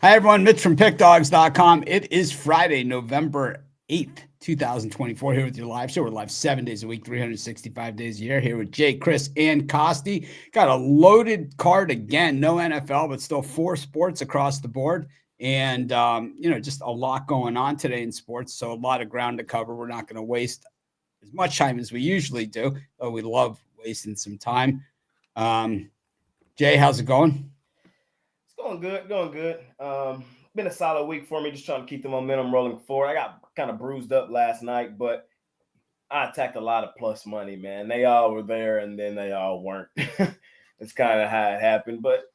Hi, everyone. Mitch from PickDogs.com. It is Friday, November 8th, 2024. Here with your live show. We're live 7 days a week, 365 days a year. Here with Jay, Chris, and Costi. Got a loaded card again. No NFL, but still 4 sports across the board. And, just a lot going on today in sports. So a lot of ground to cover. We're not going to waste as much time as we usually do, though we love wasting some time. Jay, how's it going? Going good. Been a solid week for me, just trying to keep the momentum rolling forward. I got kind of bruised up last night, but I attacked a lot of plus money, man. They all were there, and then they all weren't. It's kind of how it happened, but,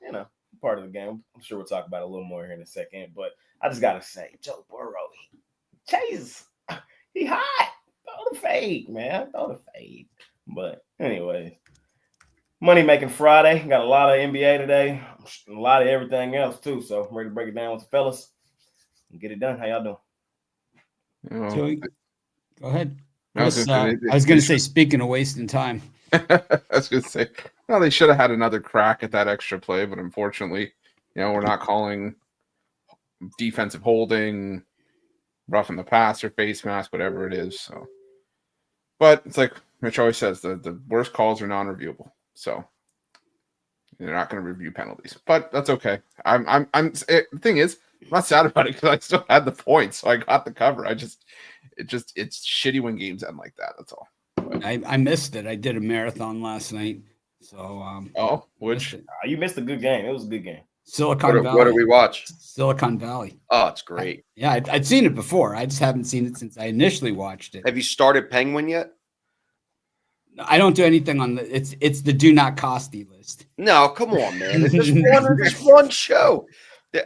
part of the game. I'm sure we'll talk about it a little more here in a second, but I just got to say, Joe Burrow, he hot. Throw the fade, man. Throw the fade. But anyways. Money Making Friday. Got a lot of NBA today. A lot of everything else, too. So I'm ready to break it down with the fellas and get it done. How y'all doing? Joey, go ahead. I was going to say, speaking of wasting time. I was going to say, well, they should have had another crack at that extra play, but unfortunately, we're not calling defensive holding, roughing the pass or face mask, whatever it is. So, but it's like Mitch always says, the worst calls are non-reviewable. So they're not going to review penalties, but that's okay. The thing is, I'm not sad about it because I still had the points, so I got the cover. It's shitty when games end like that. That's all. But I missed it. I did a marathon last night, so you missed a good game. It was a good game. Silicon Valley. What did we watch? Silicon Valley. Oh, it's great. I'd seen it before. I just haven't seen it since I initially watched it. Have you started Penguin yet? I don't do anything on it's the do not costy list. No, come on, man. It's just one show.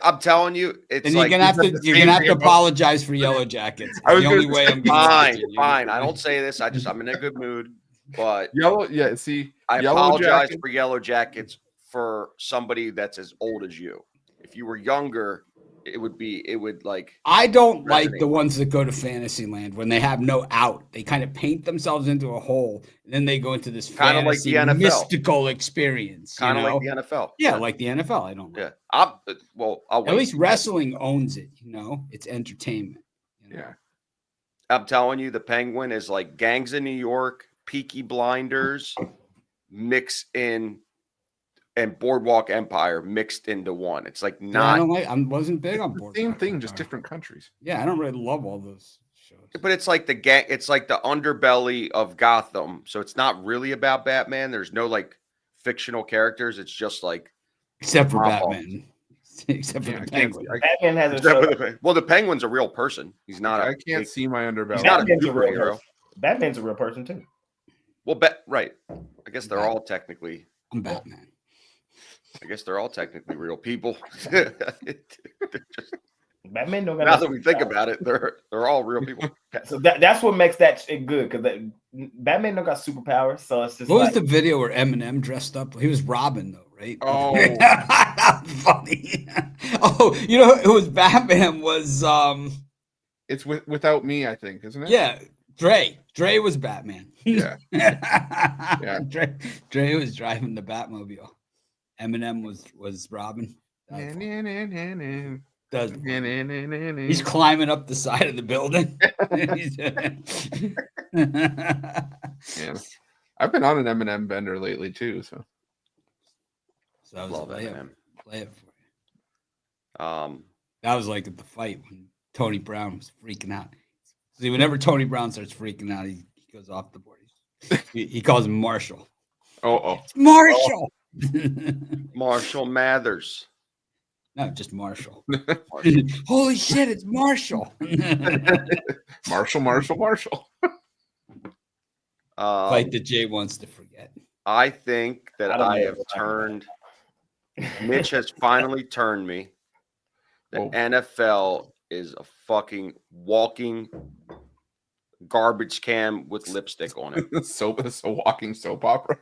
I'm telling you, it's and you're gonna have to apologize for Yellow Jackets. I was the only way I'm fine. I don't say this. I'm in a good mood. But I apologize for Yellow Jackets for somebody that's as old as you. If you were younger, it would like. I don't like the ones that go to Fantasyland when they have no out. They kind of paint themselves into a hole, and then they go into this kind of like the NFL mystical experience. Kind of like the NFL. Yeah, like the NFL. I don't. Yeah. At least wrestling owns it. It's entertainment. Yeah. I'm telling you, the Penguin is like Gangs of New York, Peaky Blinders, mixed in. And Boardwalk Empire mixed into one. It's like not. I wasn't big on Boardwalk. Same thing, just different countries. Yeah, I don't really love all those shows. But it's like it's like the underbelly of Gotham. So it's not really about Batman. There's no like fictional characters. It's just like except for Batman. Except for the Penguin. Batman has a well, the Penguin's a real person. He's not. I can't see my underbelly. He's not a superhero. Batman's a real person too. Well, right. I guess they're all technically. I'm Batman. I guess they're all technically real people. Batman don't got. Now that we think about it, they're all real people. So that's what makes that shit good because Batman don't got superpowers. So it's just. What was the video where Eminem dressed up? He was Robin though, right? Oh, funny. Oh, who was Batman was It's Without Me, I think, isn't it? Yeah, Dre. Dre was Batman. Yeah. Yeah. Dre was driving the Batmobile. Eminem was Robin. He's climbing up the side of the building. Yeah. I've been on an Eminem bender lately too, so I was play it for you. That was like at the fight when Tony Brown was freaking out. See, whenever Tony Brown starts freaking out, he goes off the board. He calls him Marshall. It's Marshall. Marshall Mathers. No, just Marshall. Holy shit, it's Marshall. Marshall. Fight that Jay wants to forget. I think that I have turned. Mitch has finally turned me. The NFL is a fucking walking garbage can with lipstick on it. It's a walking soap opera.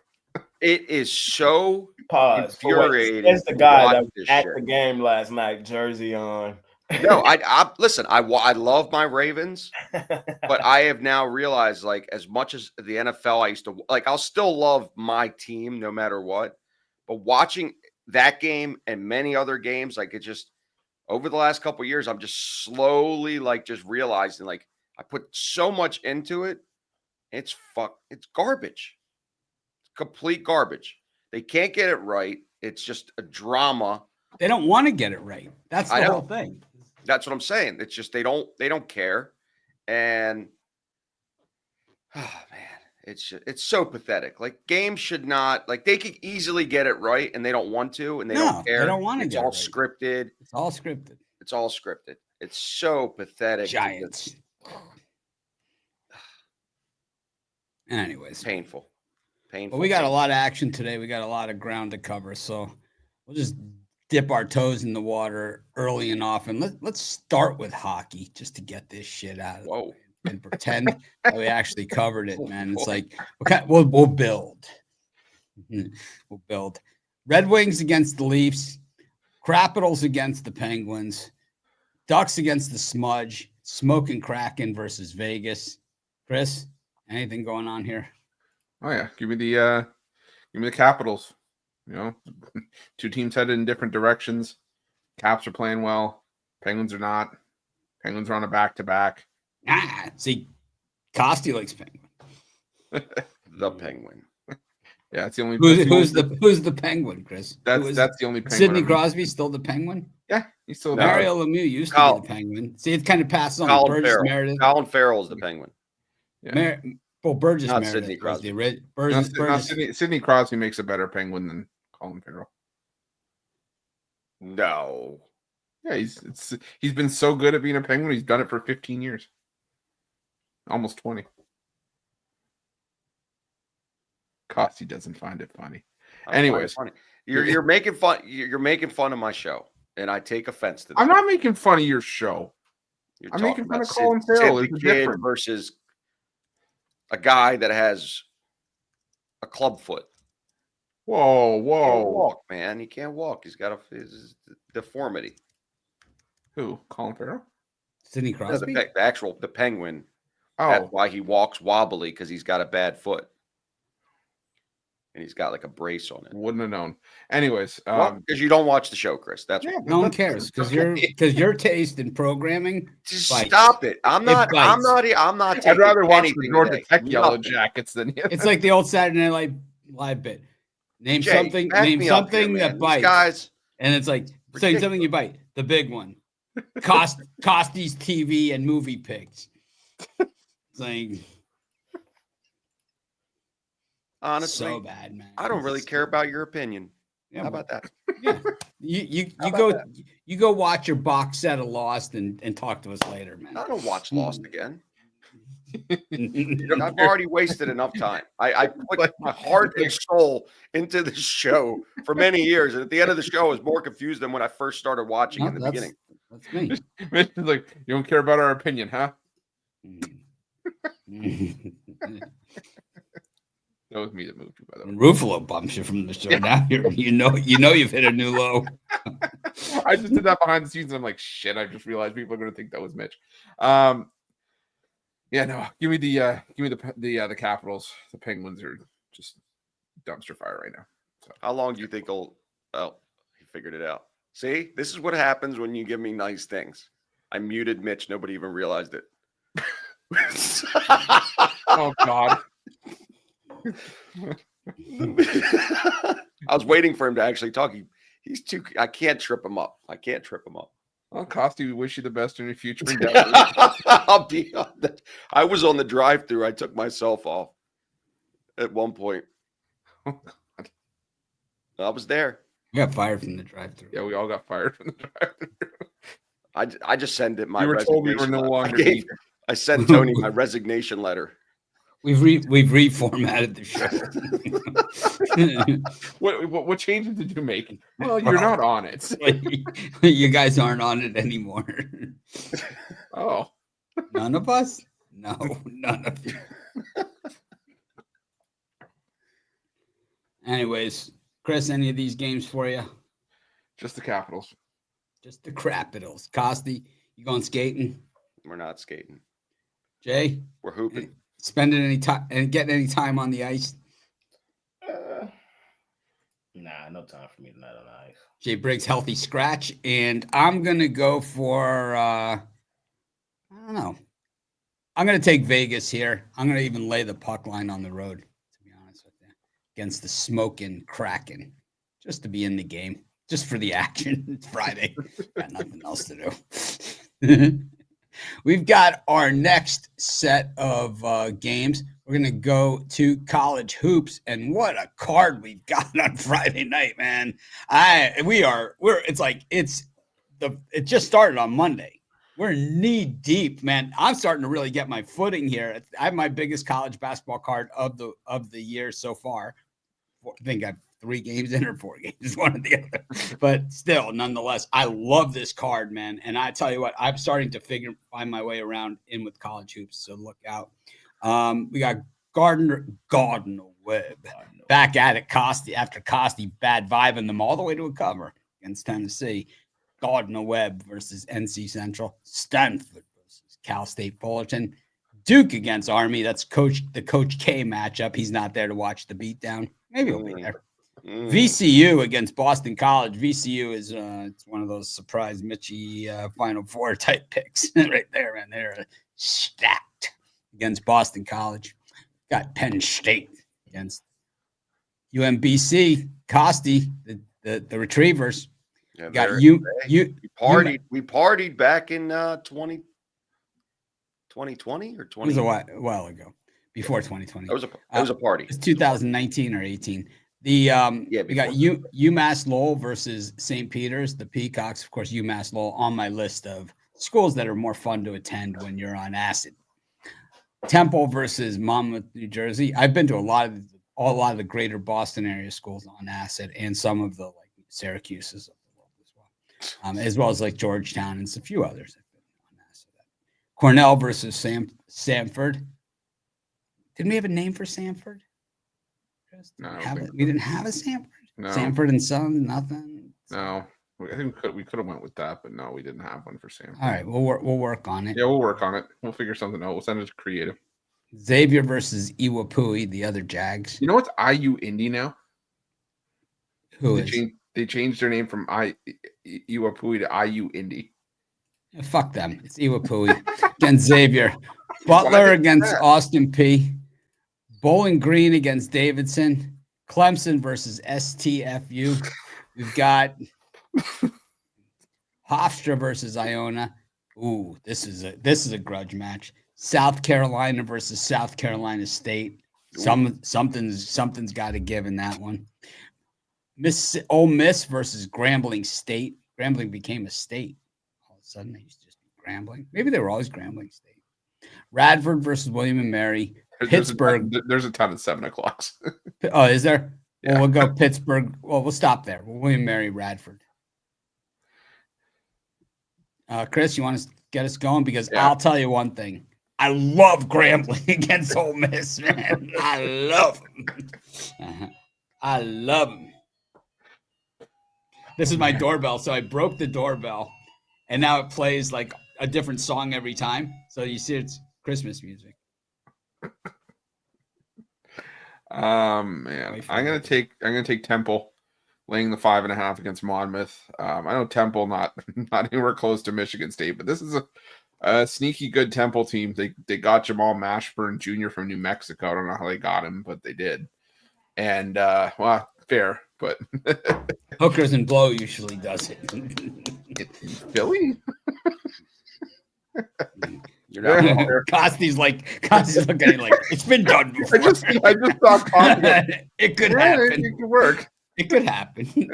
It is so infuriating. It's the guy that was at the game last night, jersey on. No, I listen. I love my Ravens, but I have now realized, like, as much as the NFL, I used to like. I'll still love my team no matter what. But watching that game and many other games, like, it just over the last couple of years, I'm just slowly like just realizing like I put so much into it. It's garbage. It's complete garbage. They can't get it right. It's just a drama. They don't want to get it right. That's the whole thing. That's what I'm saying. It's just they don't care. And oh man, it's so pathetic. Like games should not, like they could easily get it right and they don't want to and they don't care. They don't want to It's get all it right. scripted. It's all scripted. It's all scripted. It's so pathetic. Giants. Anyways. Painful. Well, we got a lot of action today. We got a lot of ground to cover. So we'll just dip our toes in the water early and often. Let's start with hockey just to get this shit out of the way and pretend that we actually covered it, man. It's like, okay, we'll build. We'll build. Red Wings against the Leafs. Capitals against the Penguins. Ducks against the Smudge. Smoking Kraken versus Vegas. Chris, anything going on here? Oh yeah, give me the Capitals. You know, two teams headed in different directions. Caps are playing well. Penguins are not. Penguins are on a back-to-back. See, Costi likes Penguin. The Penguin. Yeah, it's the only. Who's the Penguin, Chris? That's the only Penguin. Sidney Crosby still the Penguin? Yeah, he's still Mario Lemieux used to be the Penguin. See, it kind of passes on to Burgess Meredith. Colin Farrell is the Penguin. Yeah. Burgess Not Meredith Sidney was Crosby. Burgess. Sidney Crosby makes a better Penguin than Colin Farrell. No. Yeah, he's been so good at being a Penguin. He's done it for 15 years, almost 20. Costi doesn't find it funny. Anyways, funny. You're making fun. You're making fun of my show, and I take offense to that. I'm not making fun of your show. I'm making fun of Colin Farrell. It's different versus a guy that has a club foot. Whoa. He can't walk, man. He can't walk. He's got his deformity. Who? Colin Farrell? Sidney Crosby? The Penguin. Oh. That's why he walks wobbly, because he's got a bad foot. And he's got like a brace on it. Wouldn't have known. Anyways, because you don't watch the show, Chris. That's why. No one cares because your taste in programming. Just stop it. I'm not. I'd rather watch the Georgia Tech Yellow Jackets than you. It's like the old Saturday Night Live bit. Name something that bites, guys. And it's like saying something you bite. The big one. Costi's TV and movie picks. It's like. Honestly, so bad, man. I don't really care about your opinion. Yeah, how about that? Yeah, you go watch your box set of Lost and talk to us later, man. I don't watch Lost again. I've already wasted enough time. I put my heart and soul into this show for many years, and at the end of the show, I was more confused than when I first started watching in the beginning. That's me. It's like, you don't care about our opinion, huh? That was me that moved you, by the way. Ruffalo bumps you from the show. Now you know you've hit a new low. I just did that behind the scenes. And I'm like, shit. I just realized people are going to think that was Mitch. Yeah, no. Give me the Capitals. The Penguins are just dumpster fire right now. So. How long do you think he'll? Oh, he figured it out. See, this is what happens when you give me nice things. I muted Mitch. Nobody even realized it. Oh God. I was waiting for him to actually talk. He's too. I can't trip him up. Well, Costi, we wish you the best in your future endeavors. I'll be on that. I was on the drive-through. I took myself off at one point. Oh, God. I was there. You got fired from the drive-through. Yeah, we all got fired from the drive-through. I just sent it. My you were told we were no longer. I sent Tony my resignation letter. We've reformatted the show. What changes did you make? Well, you're not on it. You guys aren't on it anymore. Oh, none of us? No, none of you. Anyways, Chris, any of these games for you? Just the Capitals. Just the Capitals. Costi, you going skating? We're not skating. Jay? We're hooping. Spending any time and getting any time on the ice? Nah, no time for me tonight on the ice. Jay Briggs, healthy scratch. And I'm going to go for, I don't know. I'm going to take Vegas here. I'm going to even lay the puck line on the road, to be honest with you, against the smoking Kraken, just to be in the game, just for the action. It's Friday. Got nothing else to do. We've got our next set of games. We're going to go to college hoops, and what a card we've got on Friday night, man. It just started on Monday. We're knee deep, man. I'm starting to really get my footing here. I have my biggest college basketball card of the year so far. I think I've 3 games in or 4 games, one or the other. But still, nonetheless, I love this card, man. And I tell you what, I'm starting to find my way around in with college hoops. So look out. We got Gardner Webb back at it. After Costi bad vibing them all the way to a cover against Tennessee. Gardner Webb versus NC Central. Stanford versus Cal State Fullerton. Duke against Army. That's the Coach K matchup. He's not there to watch the beatdown. Maybe he'll be there. VCU against Boston College. VCU is it's one of those surprise Mitchie Final Four type picks right there, man. They're stacked against Boston College. Got Penn State against UMBC. Costi, the Retrievers. Yeah, got we partied back in 2020 or 20. It was a while ago, before 2020. It was a party. It's 2019 or 18. We got UMass Lowell versus St. Peter's, the Peacocks. Of course, UMass Lowell on my list of schools that are more fun to attend when you're on acid. Temple versus Monmouth, New Jersey. I've been to a lot of the greater Boston area schools on acid, and some of the like Syracuse's of the world as well, as well as like Georgetown and a few others have been on acid. Cornell versus Samford. Didn't we have a name for Samford? No, we didn't have a Samford. No. Samford and Son, nothing. No, I think we could have went with that, but no, we didn't have one for Samford. All right, we'll work on it. Yeah, we'll work on it. We'll figure something out. We'll send it to creative. Xavier versus Iwapui, the other Jags. You know what's IU Indy now? They changed their name from Iwapui to IU Indy. Yeah, fuck them. It's Iwapui against Xavier. Butler against Austin P. Bowling Green against Davidson. Clemson versus STFU. We've got Hofstra versus Iona. Ooh, this is a grudge match. South Carolina versus South Carolina State. Something's got to give in that one. Ole Miss versus Grambling State. Grambling became a state. All of a sudden, they used to just be Grambling. Maybe they were always Grambling State. Radford versus William and Mary. Pittsburgh. There's a ton of 7 o'clocks. Oh, is there? Yeah. Well, we'll go Pittsburgh. Well, we'll stop there. William Mary, Radford. Chris, you want to get us going? Because I'll tell you one thing. I love Grambling against Ole Miss, man. I love them. I love them. This is my doorbell, so I broke the doorbell, and now it plays like a different song every time. So you see, it's Christmas music. Man, I'm gonna take Temple, laying the 5.5 against Monmouth. I know Temple not anywhere close to Michigan State, but this is a sneaky good Temple team. They got Jamal Mashburn Jr. from New Mexico. I don't know how they got him, but they did. And well, fair, but Hookers and Blow usually does it. Philly. You're not wrong. Costi's looking at it like it's been done before. I just thought it could happen. It could work. It could happen.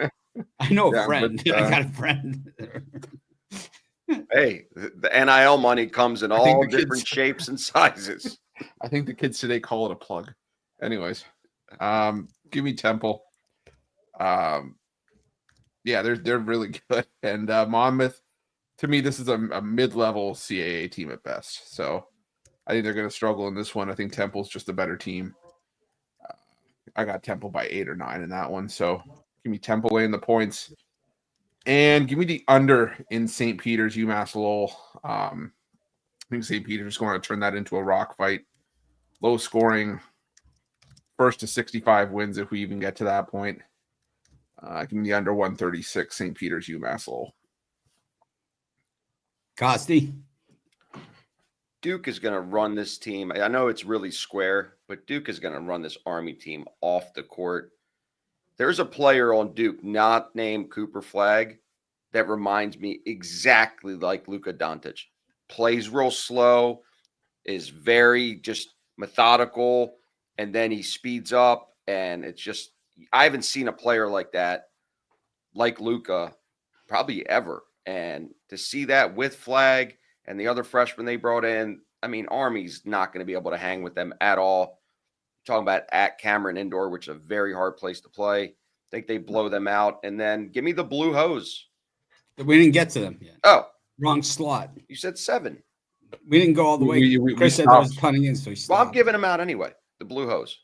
I know a friend. But, I got a friend. Hey, the NIL money comes in all different shapes and sizes. I think the kids today call it a plug. Anyways, give me Temple. Yeah, they're really good. And Monmouth, to me, this is a mid-level CAA team at best. So I think they're going to struggle in this one. I think Temple's just a better team. I got Temple by 8 or 9 in that one. So give me Temple laying the points. And give me the under in St. Peter's, UMass Lowell. I think St. Peter's is going to turn that into a rock fight. Low scoring. First to 65 wins if we even get to that point. Give me the under 136, St. Peter's, UMass Lowell. Costi. Duke is going to run this team. I know it's really square, but Duke is going to run this Army team off the court. There's a player on Duke not named Cooper Flagg that reminds me exactly like Luka Doncic. Plays real slow, is very just methodical, and then he speeds up, and it's just I haven't seen a player like that, like Luka, probably ever. And to see that with Flagg and the other freshmen they brought in, I mean, Army's not going to be able to hang with them at all. Talking about at Cameron Indoor, which is a very hard place to play. I think they blow them out. And then give me the Blue Hose. We didn't get to them yet. Oh. Wrong slot. You said 7. We didn't go all the way. Chris said there was punting in, so he stopped. Well, I'm giving them out anyway. The Blue Hose.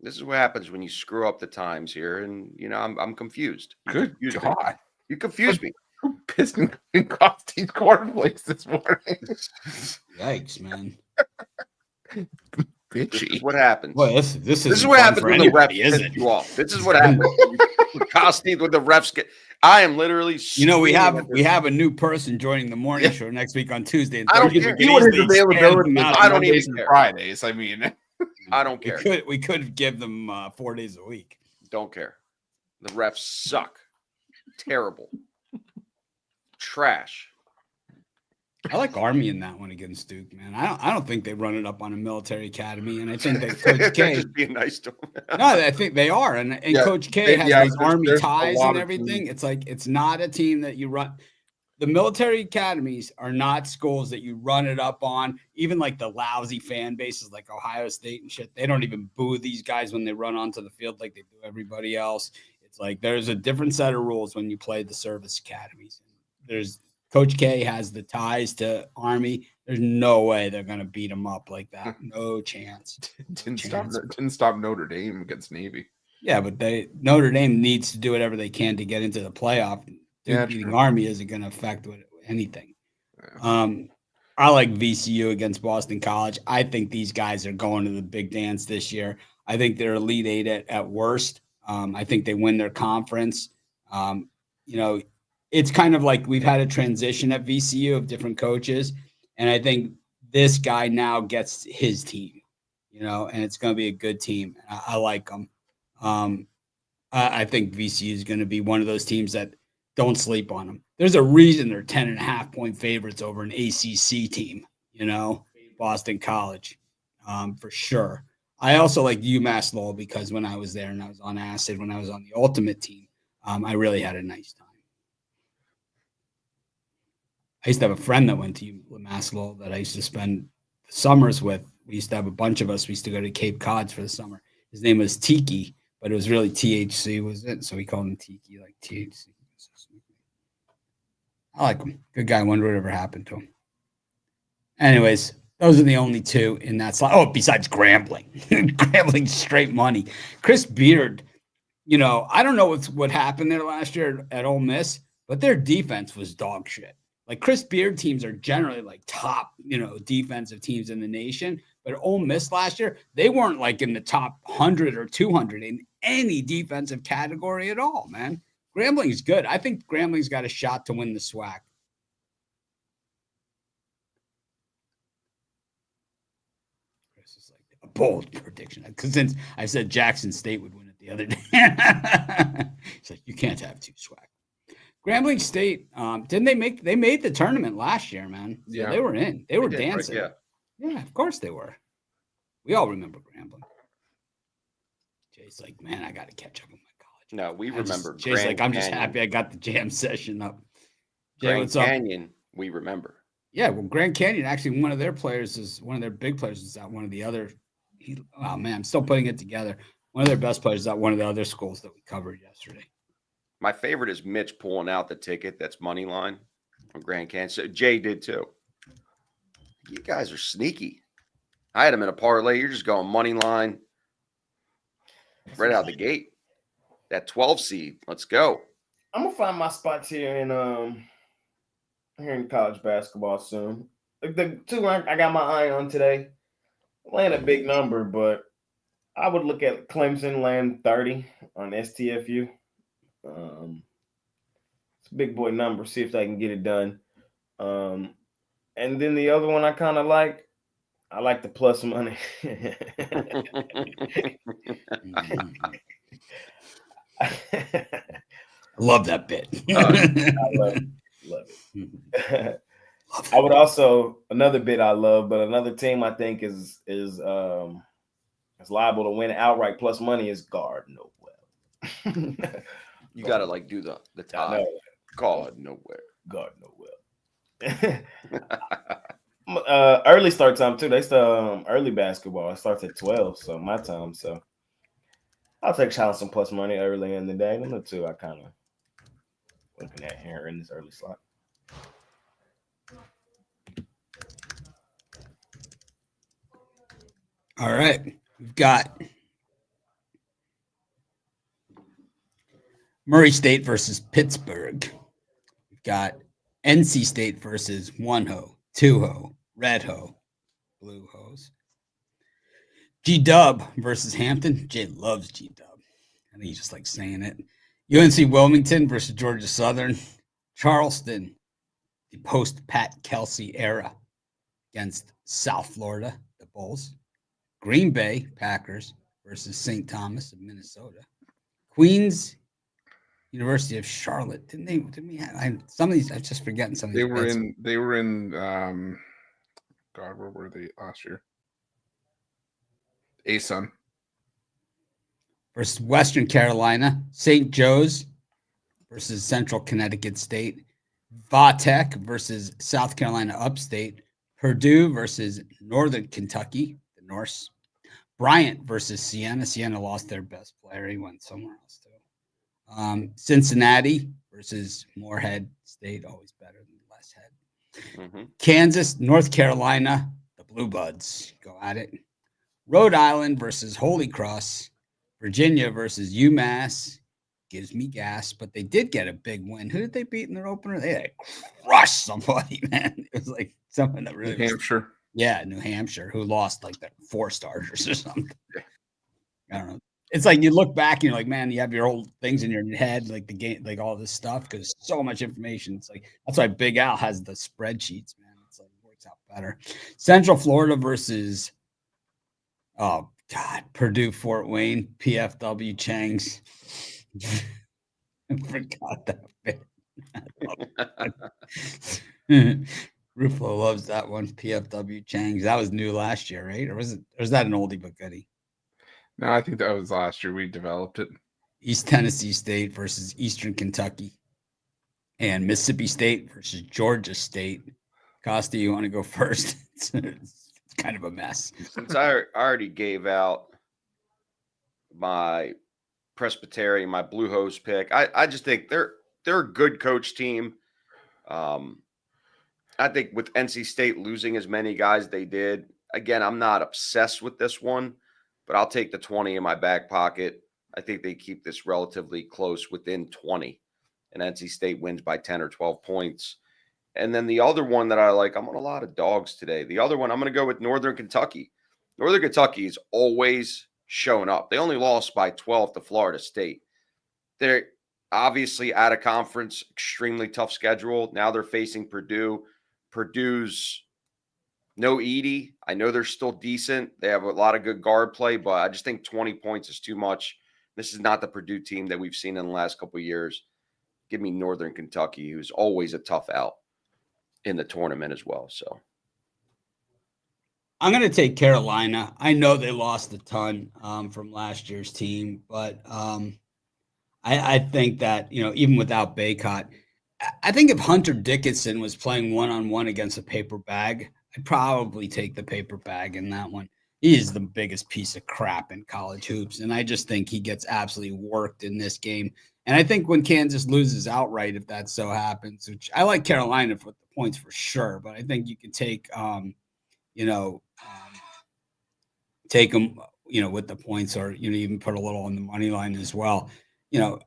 This is what happens when you screw up the times here. And, you know, I'm confused. Good God. You confused me. Piston and Costi's quarter place this morning. Yikes, man. Bitchy. This is what happens. Well, this is what happens when the refs piss you off. This is what happens when Costi with the refs get. I am literally. You know, we have a new person joining the morning show next week on Tuesday. And I don't care. I don't even care. Fridays. I mean, I don't care. We could give them 4 days a week. Don't care. The refs suck. Terrible. Trash. I like Army in that one against Duke, man. I don't think they run it up on a military academy, and I think that Coach K just being nice to him. No, I think they are, and Coach K has those Army ties and everything. It's like it's not a team that you run. The military academies are not schools that you run it up on. Even like the lousy fan bases like Ohio State and shit, they don't even boo these guys when they run onto the field like they do everybody else. It's like there's a different set of rules when you play the service academies. There's Coach K has the ties to Army. There's no way they're going to beat them up like that. No chance. Didn't stop Notre Dame against Navy. Yeah, but Notre Dame needs to do whatever they can to get into the playoff. Beating Army isn't going to affect anything. Yeah. I like VCU against Boston College. I think these guys are going to the big dance this year. I think they're Elite Eight at worst. I think they win their conference. You know, it's kind of like we've had a transition at VCU of different coaches. And I think this guy now gets his team, you know, and it's going to be a good team. I like them. I think VCU is going to be one of those teams that don't sleep on them. There's a reason they're 10.5-point favorites over an ACC team, you know, Boston College, for sure. I also like UMass Lowell because when I was there and I was on acid, when I was on the ultimate team, I really had a nice time. I used to have a friend that went to UMass Lowell that I used to spend summers with. We used to have a bunch of us. We used to go to Cape Cod's for the summer. His name was Tiki, but it was really THC, was it? So we called him Tiki, like THC. I like him. Good guy. I wonder whatever happened to him. Anyways, those are the only two in that slot. Oh, besides Grambling. Grambling straight money. Chris Beard, you know, I don't know what happened there last year at Ole Miss, but their defense was dog shit. Like Chris Beard teams are generally like top, you know, defensive teams in the nation. But Ole Miss last year, they weren't like in the top 100 or 200 in any defensive category at all, man. Grambling's good. I think Grambling's got a shot to win the SWAC. Chris is like a bold prediction. Because since I said Jackson State would win it the other day. He's like, you can't have two SWAC. Grambling State, didn't they made the tournament last year, man. So yeah, they were in. They were dancing. Right? Yeah, of course they were. We all remember Grambling. Jay's like, man, I got to catch up on my college. No, we remember. Jay's Grand like, I'm just happy I got the jam session up. Jay, Grand Canyon, we remember. Yeah, well, Grand Canyon, actually, one of their big players is at one of the other. Oh, man, I'm still putting it together. One of their best players is at one of the other schools that we covered yesterday. My favorite is Mitch pulling out the ticket that's money line from Grand Canyon. So Jay did too. You guys are sneaky. I had him in a parlay. You're just going money line right out the gate. That 12 seed. Let's go. I'm gonna find my spots here in college basketball soon. The two I got my eye on today. Playing a big number, but I would look at Clemson laying 30 on STFU. It's a big boy number. See if they can get it done. And then the other one I kind of like. I like the plus money. I love that bit. I love it. I would also another bit I love, but another team I think is liable to win outright plus money is Guard Nowell. You gotta like do the tie. Guard Nowell. Early start time too. They start early basketball. It starts at 12, so my time. So I'll take a shot on some plus money early in the day. Them are the two I kind of looking at here in this early slot. All right. We've got Murray State versus Pittsburgh. We've got NC State versus 1-ho, 2-ho, red ho, blue hose. G-Dub versus Hampton. Jay loves G-Dub. I think he just likes saying it. UNC Wilmington versus Georgia Southern. Charleston, the post-Pat Kelsey era against South Florida, the Bulls. Green Bay Packers versus St. Thomas of Minnesota. Queens University of Charlotte. Didn't we have some of these? I'm just forgetting some of these. They were in God, where were they last year? ASUN versus Western Carolina. St. Joe's versus Central Connecticut State. Vatech versus South Carolina Upstate. Purdue versus Northern Kentucky, the Norse. Bryant versus Siena. Siena lost their best player. He went somewhere else too. Cincinnati versus Morehead State. Always better than less head. Mm-hmm. Kansas, North Carolina, the Blue Buds. Go at it. Rhode Island versus Holy Cross. Virginia versus UMass. Gives me gas, but they did get a big win. Who did they beat in their opener? They had crushed somebody, man. It was like someone that really New Hampshire. Yeah, New Hampshire, who lost like their 4 starters or something. I don't know. It's like you look back and you're like, man, you have your old things in your head, like the game, like all this stuff, because so much information. It's like that's why Big Al has the spreadsheets, man. It's like it works out better. Central Florida versus Purdue Fort Wayne, PFW Changs. I forgot that bit. Ruflo loves that one. PFW Changs. That was new last year, right? Or was that an oldie but goodie? No, I think that was last year. We developed it. East Tennessee State versus Eastern Kentucky. And Mississippi State versus Georgia State. Costa, you want to go first? It's kind of a mess. Since I already gave out my Presbyterian, my Blue Hose pick, I just think they're a good coach team. I think with NC State losing as many guys they did, again, I'm not obsessed with this one, but I'll take the 20 in my back pocket. I think they keep this relatively close within 20, and NC State wins by 10 or 12 points. And then the other one that I like, I'm on a lot of dogs today. The other one, I'm going to go with Northern Kentucky. Northern Kentucky is always showing up. They only lost by 12 to Florida State. They're obviously out of conference, extremely tough schedule. Now they're facing Purdue. Purdue's no Edey. I know they're still decent. They have a lot of good guard play, but I just think 20 points is too much. This is not the Purdue team that we've seen in the last couple of years. Give me Northern Kentucky, who's always a tough out in the tournament as well. So I'm going to take Carolina. I know they lost a ton from last year's team, but I think that, even without Baycott, I think if Hunter Dickinson was playing one-on-one against a paper bag, I'd probably take the paper bag in that one. He is the biggest piece of crap in college hoops, and I just think he gets absolutely worked in this game. And I think when Kansas loses outright, if that so happens, which I like Carolina for the points for sure, but I think you can take, take them, with the points, or even put a little on the money line as well.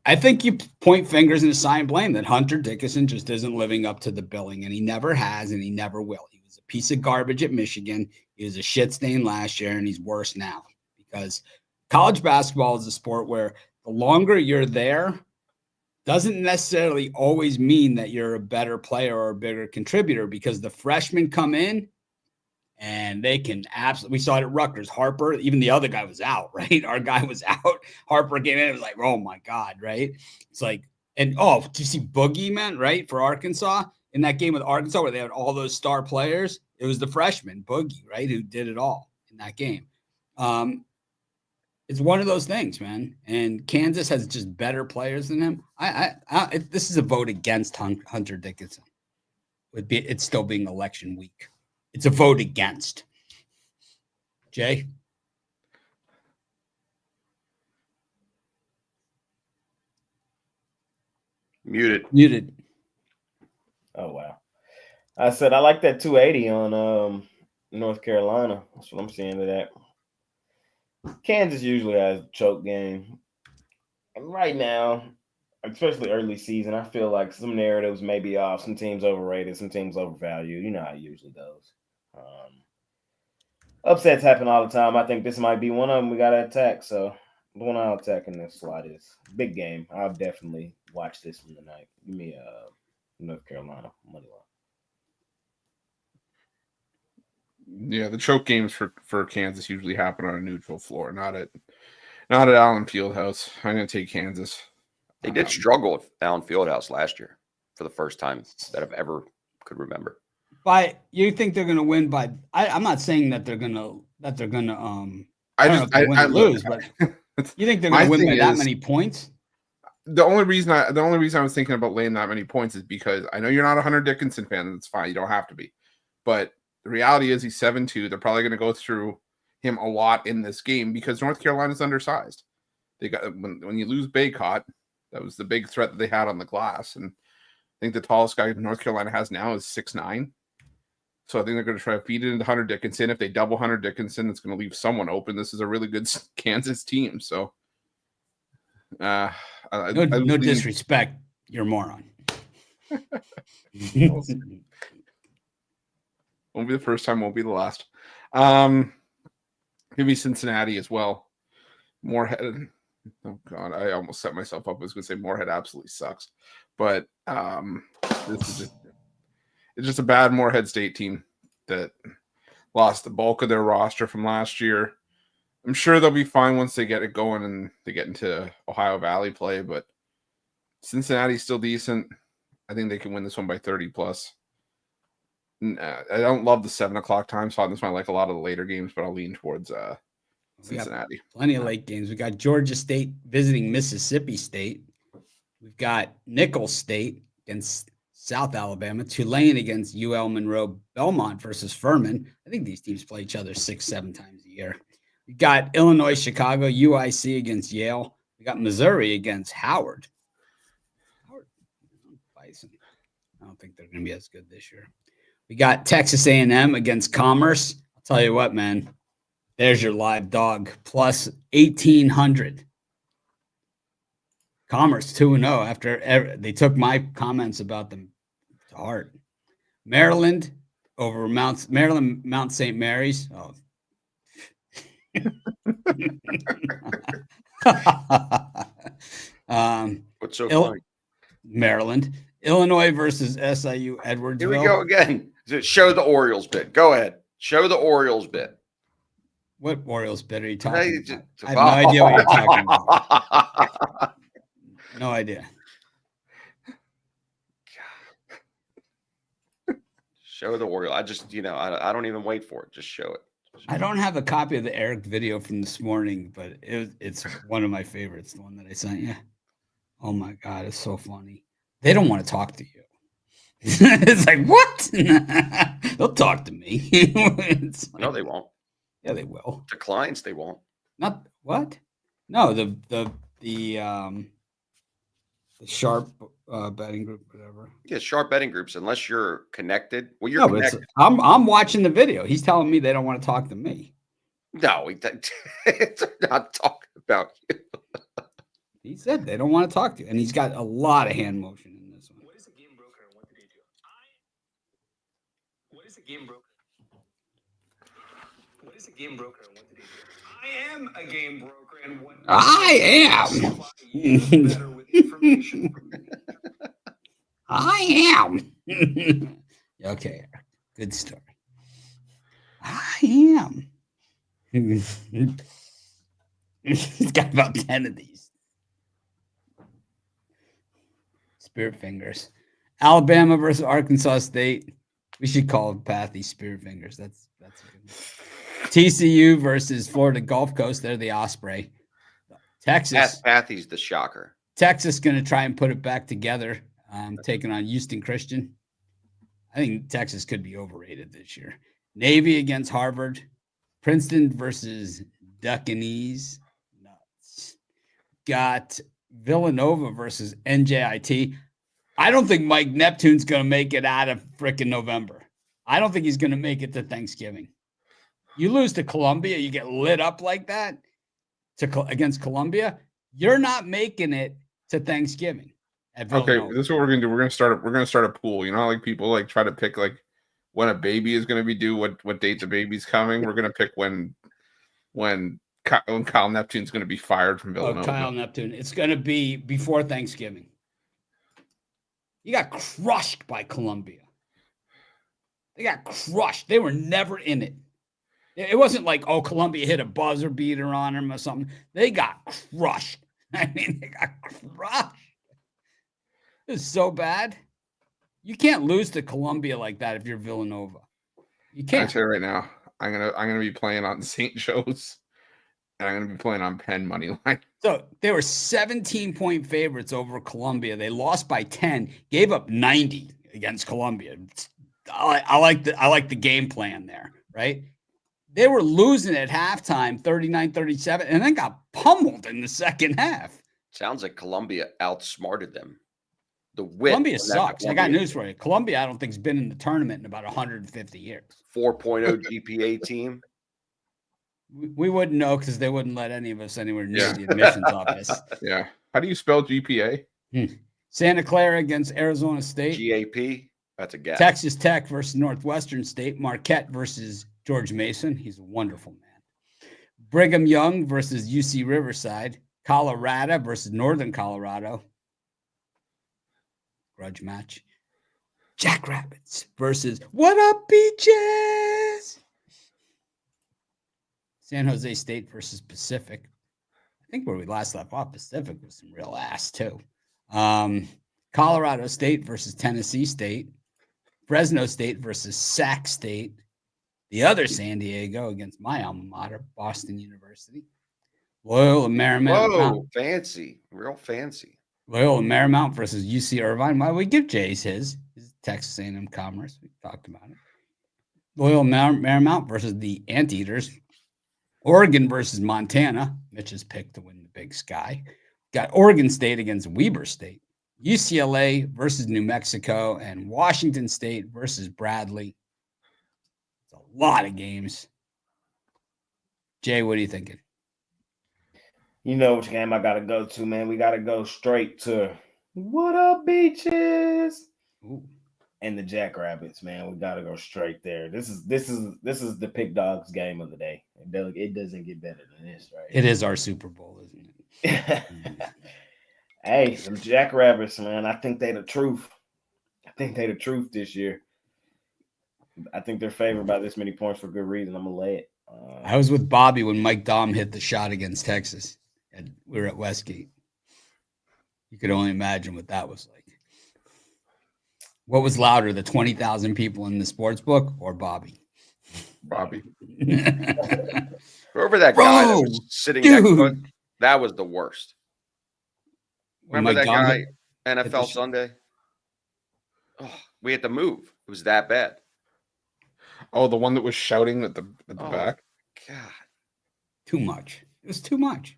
I think you point fingers and assign blame that Hunter Dickinson just isn't living up to the billing, and he never has, and he never will. He was a piece of garbage at Michigan. He was a shit stain last year, and he's worse now because college basketball is a sport where the longer you're there doesn't necessarily always mean that you're a better player or a bigger contributor, because the freshmen come in and they can absolutely, we saw it at Rutgers. Harper, even the other guy was out, right? Our guy was out. Harper came in, it was like, oh my God, right? It's like, and oh, did you see Boogie, man, right? For Arkansas in that game with Arkansas where they had all those star players, it was the freshman, Boogie, right? Who did it all in that game. It's one of those things, man. And Kansas has just better players than him. This is a vote against Hunter Dickinson. It's still being election week. It's a vote against. Jay? Muted. Oh, wow. I said I like that 280 on North Carolina. That's what I'm seeing to that. Kansas usually has a choke game. And right now, especially early season, I feel like some narratives may be off. Some teams overrated, some teams overvalued. You know how it usually goes. Upsets happen all the time. I think this might be one of them we got to attack. So the one I'll attack in this slot is big game. I'll definitely watch this one tonight. Give me North Carolina money line. Yeah, the choke games for Kansas usually happen on a neutral floor, not at Allen Fieldhouse. I'm going to take Kansas. They did struggle with Allen Fieldhouse last year for the first time that I've ever could remember. You think they're going to win by? I'm not saying that they're going to I don't know if they win or lose, but you think they're going to win by that many points? The only reason I was thinking about laying that many points is because I know you're not a Hunter Dickinson fan, and it's fine. You don't have to be. But the reality is he's 7'2". They're probably going to go through him a lot in this game because North Carolina's undersized. They got when you lose Baycott, that was the big threat that they had on the glass. And I think the tallest guy North Carolina has now is 6'9". So I think they're going to try to feed it into Hunter Dickinson. If they double Hunter Dickinson, it's going to leave someone open. This is a really good Kansas team. So no disrespect, you're a moron. Won't be the first time, won't be the last. Give me Cincinnati as well. Moorhead. Oh God, I almost set myself up. I was going to say Moorhead absolutely sucks, but this is it's just a bad Moorhead State team that lost the bulk of their roster from last year. I'm sure they'll be fine once they get it going and they get into Ohio Valley play, but Cincinnati's still decent. I think they can win this one by 30 plus. I don't love the 7 o'clock time slot. This might like a lot of the later games, but I'll lean towards Cincinnati. Plenty of late games. We got Georgia State visiting Mississippi State. We've got Nicholls State against South Alabama. Tulane against UL Monroe. Belmont versus Furman. I think these teams play each other 6-7 times a year. We got Illinois, Chicago, UIC against Yale. We got Missouri against Howard. Bison. I don't think they're going to be as good this year. We got Texas A&M against Commerce. I'll tell you what, man. There's your live dog. Plus 1,800. Commerce 2-0 after they took my comments about them to heart. Maryland over Mount St. Mary's. Oh. What's so funny? Maryland. Illinois versus SIU Edwardsville. Here we go again. Show the Orioles bit. Go ahead. Show the Orioles bit. What Orioles bit are you talking about? I have no idea what you're talking about. No idea. Show the Orioles. I just, I don't even wait for it. Just show it. I don't have a copy of the Eric video from this morning, but it's one of my favorites, the one that I sent you. Oh my God, it's so funny. They don't want to talk to you. It's like, what? They'll talk to me. Like, no, they won't. Yeah, they will. The clients, they won't. Not what? No, the Sharp betting group, whatever. Yeah, Sharp betting groups. Unless you're connected. Well, you're connected. I'm watching the video. He's telling me they don't want to talk to me. No, they're not talking about you. He said they don't want to talk to you, and he's got a lot of hand motion in this one. What is a game broker and what do they do? What is a game broker? What is a game broker and what do they do? I am a game broker, and what I am. better with information from me. I am. Okay, good story. I am. He's got about 10 of these. Spirit fingers. Alabama versus Arkansas State. We should call Pathy Spirit fingers. That's a good one. TCU versus Florida Gulf Coast. They're the Osprey. Texas. Pathy's the shocker. Texas going to try and put it back together. Taking on Houston Christian. I think Texas could be overrated this year. Navy against Harvard. Princeton versus Duckinese. Nuts. Got Villanova versus NJIT. I don't think Mike Neptune's going to make it out of frickin' November. I don't think he's going to make it to Thanksgiving. You lose to Columbia, you get lit up like that against Columbia. You're not making it to Thanksgiving. Okay, this is what we're gonna do. We're gonna start a pool. You know how like people like try to pick like when a baby is gonna be due, what date the baby's coming. We're gonna pick when Kyle Neptune's gonna be fired from Villanova. Oh, Kyle Neptune. It's gonna be before Thanksgiving. He got crushed by Columbia. They got crushed. They were never in it. It wasn't like, oh, Columbia hit a buzzer beater on them or something. They got crushed. I mean, they got crushed. It was so bad. You can't lose to Columbia like that if you're Villanova. You can't. I tell you right now, I'm gonna be playing on St. Joe's, and I'm gonna be playing on Penn money line. So they were 17-point favorites over Columbia. They lost by 10, gave up 90 against Columbia. I like the game plan there, right? They were losing at halftime, 39-37, and then got pummeled in the second half. Sounds like Columbia outsmarted them. The wit. Columbia sucks. I got news for you. Columbia, I don't think, has been in the tournament in about 150 years. 4.0 GPA team. We wouldn't know because they wouldn't let any of us anywhere near the admissions office. Yeah. How do you spell GPA? Santa Clara against Arizona State. GAP. That's a gap. Texas Tech versus Northwestern State. Marquette versus George Mason. He's a wonderful man. Brigham Young versus UC Riverside. Colorado versus Northern Colorado. Grudge match. Jackrabbits versus What Up Beaches? San Jose State versus Pacific. I think where we last left off, Pacific was some real ass too. Colorado State versus Tennessee State. Fresno State versus Sac State. The other San Diego against my alma mater, Boston University. Loyola Marymount. Whoa, fancy. Real fancy. Loyola Marymount versus UC Irvine. Why we give Jay's his Texas A&M Commerce. We talked about it. Loyola Marymount versus the Anteaters. Oregon versus Montana. Mitch's picked to win the Big Sky. Got Oregon State against Weber State. UCLA versus New Mexico. And Washington State versus Bradley. It's a lot of games. Jay, what are you thinking? You know which game I gotta go to, man. We gotta go straight to What Up Beaches? Ooh. And the Jackrabbits, man. We gotta go straight there. This is the Pick Dogs game of the day. It doesn't get better than this, right? It is our Super Bowl, isn't it? Hey, some Jackrabbits, man. I think they the truth. I think they the truth this year. I think they're favored by this many points for good reason. I'm gonna lay it. I was with Bobby when Mike Dahm hit the shot against Texas. And we were at Westgate. You could only imagine what that was like. What was louder, the 20,000 people in the sports book or Bobby? Bobby. Whoever that guy that was sitting next to it, that was the worst. Remember that guy, NFL Sunday? Oh, we had to move. It was that bad. Oh, the one that was shouting at the back? God. Too much. It was too much.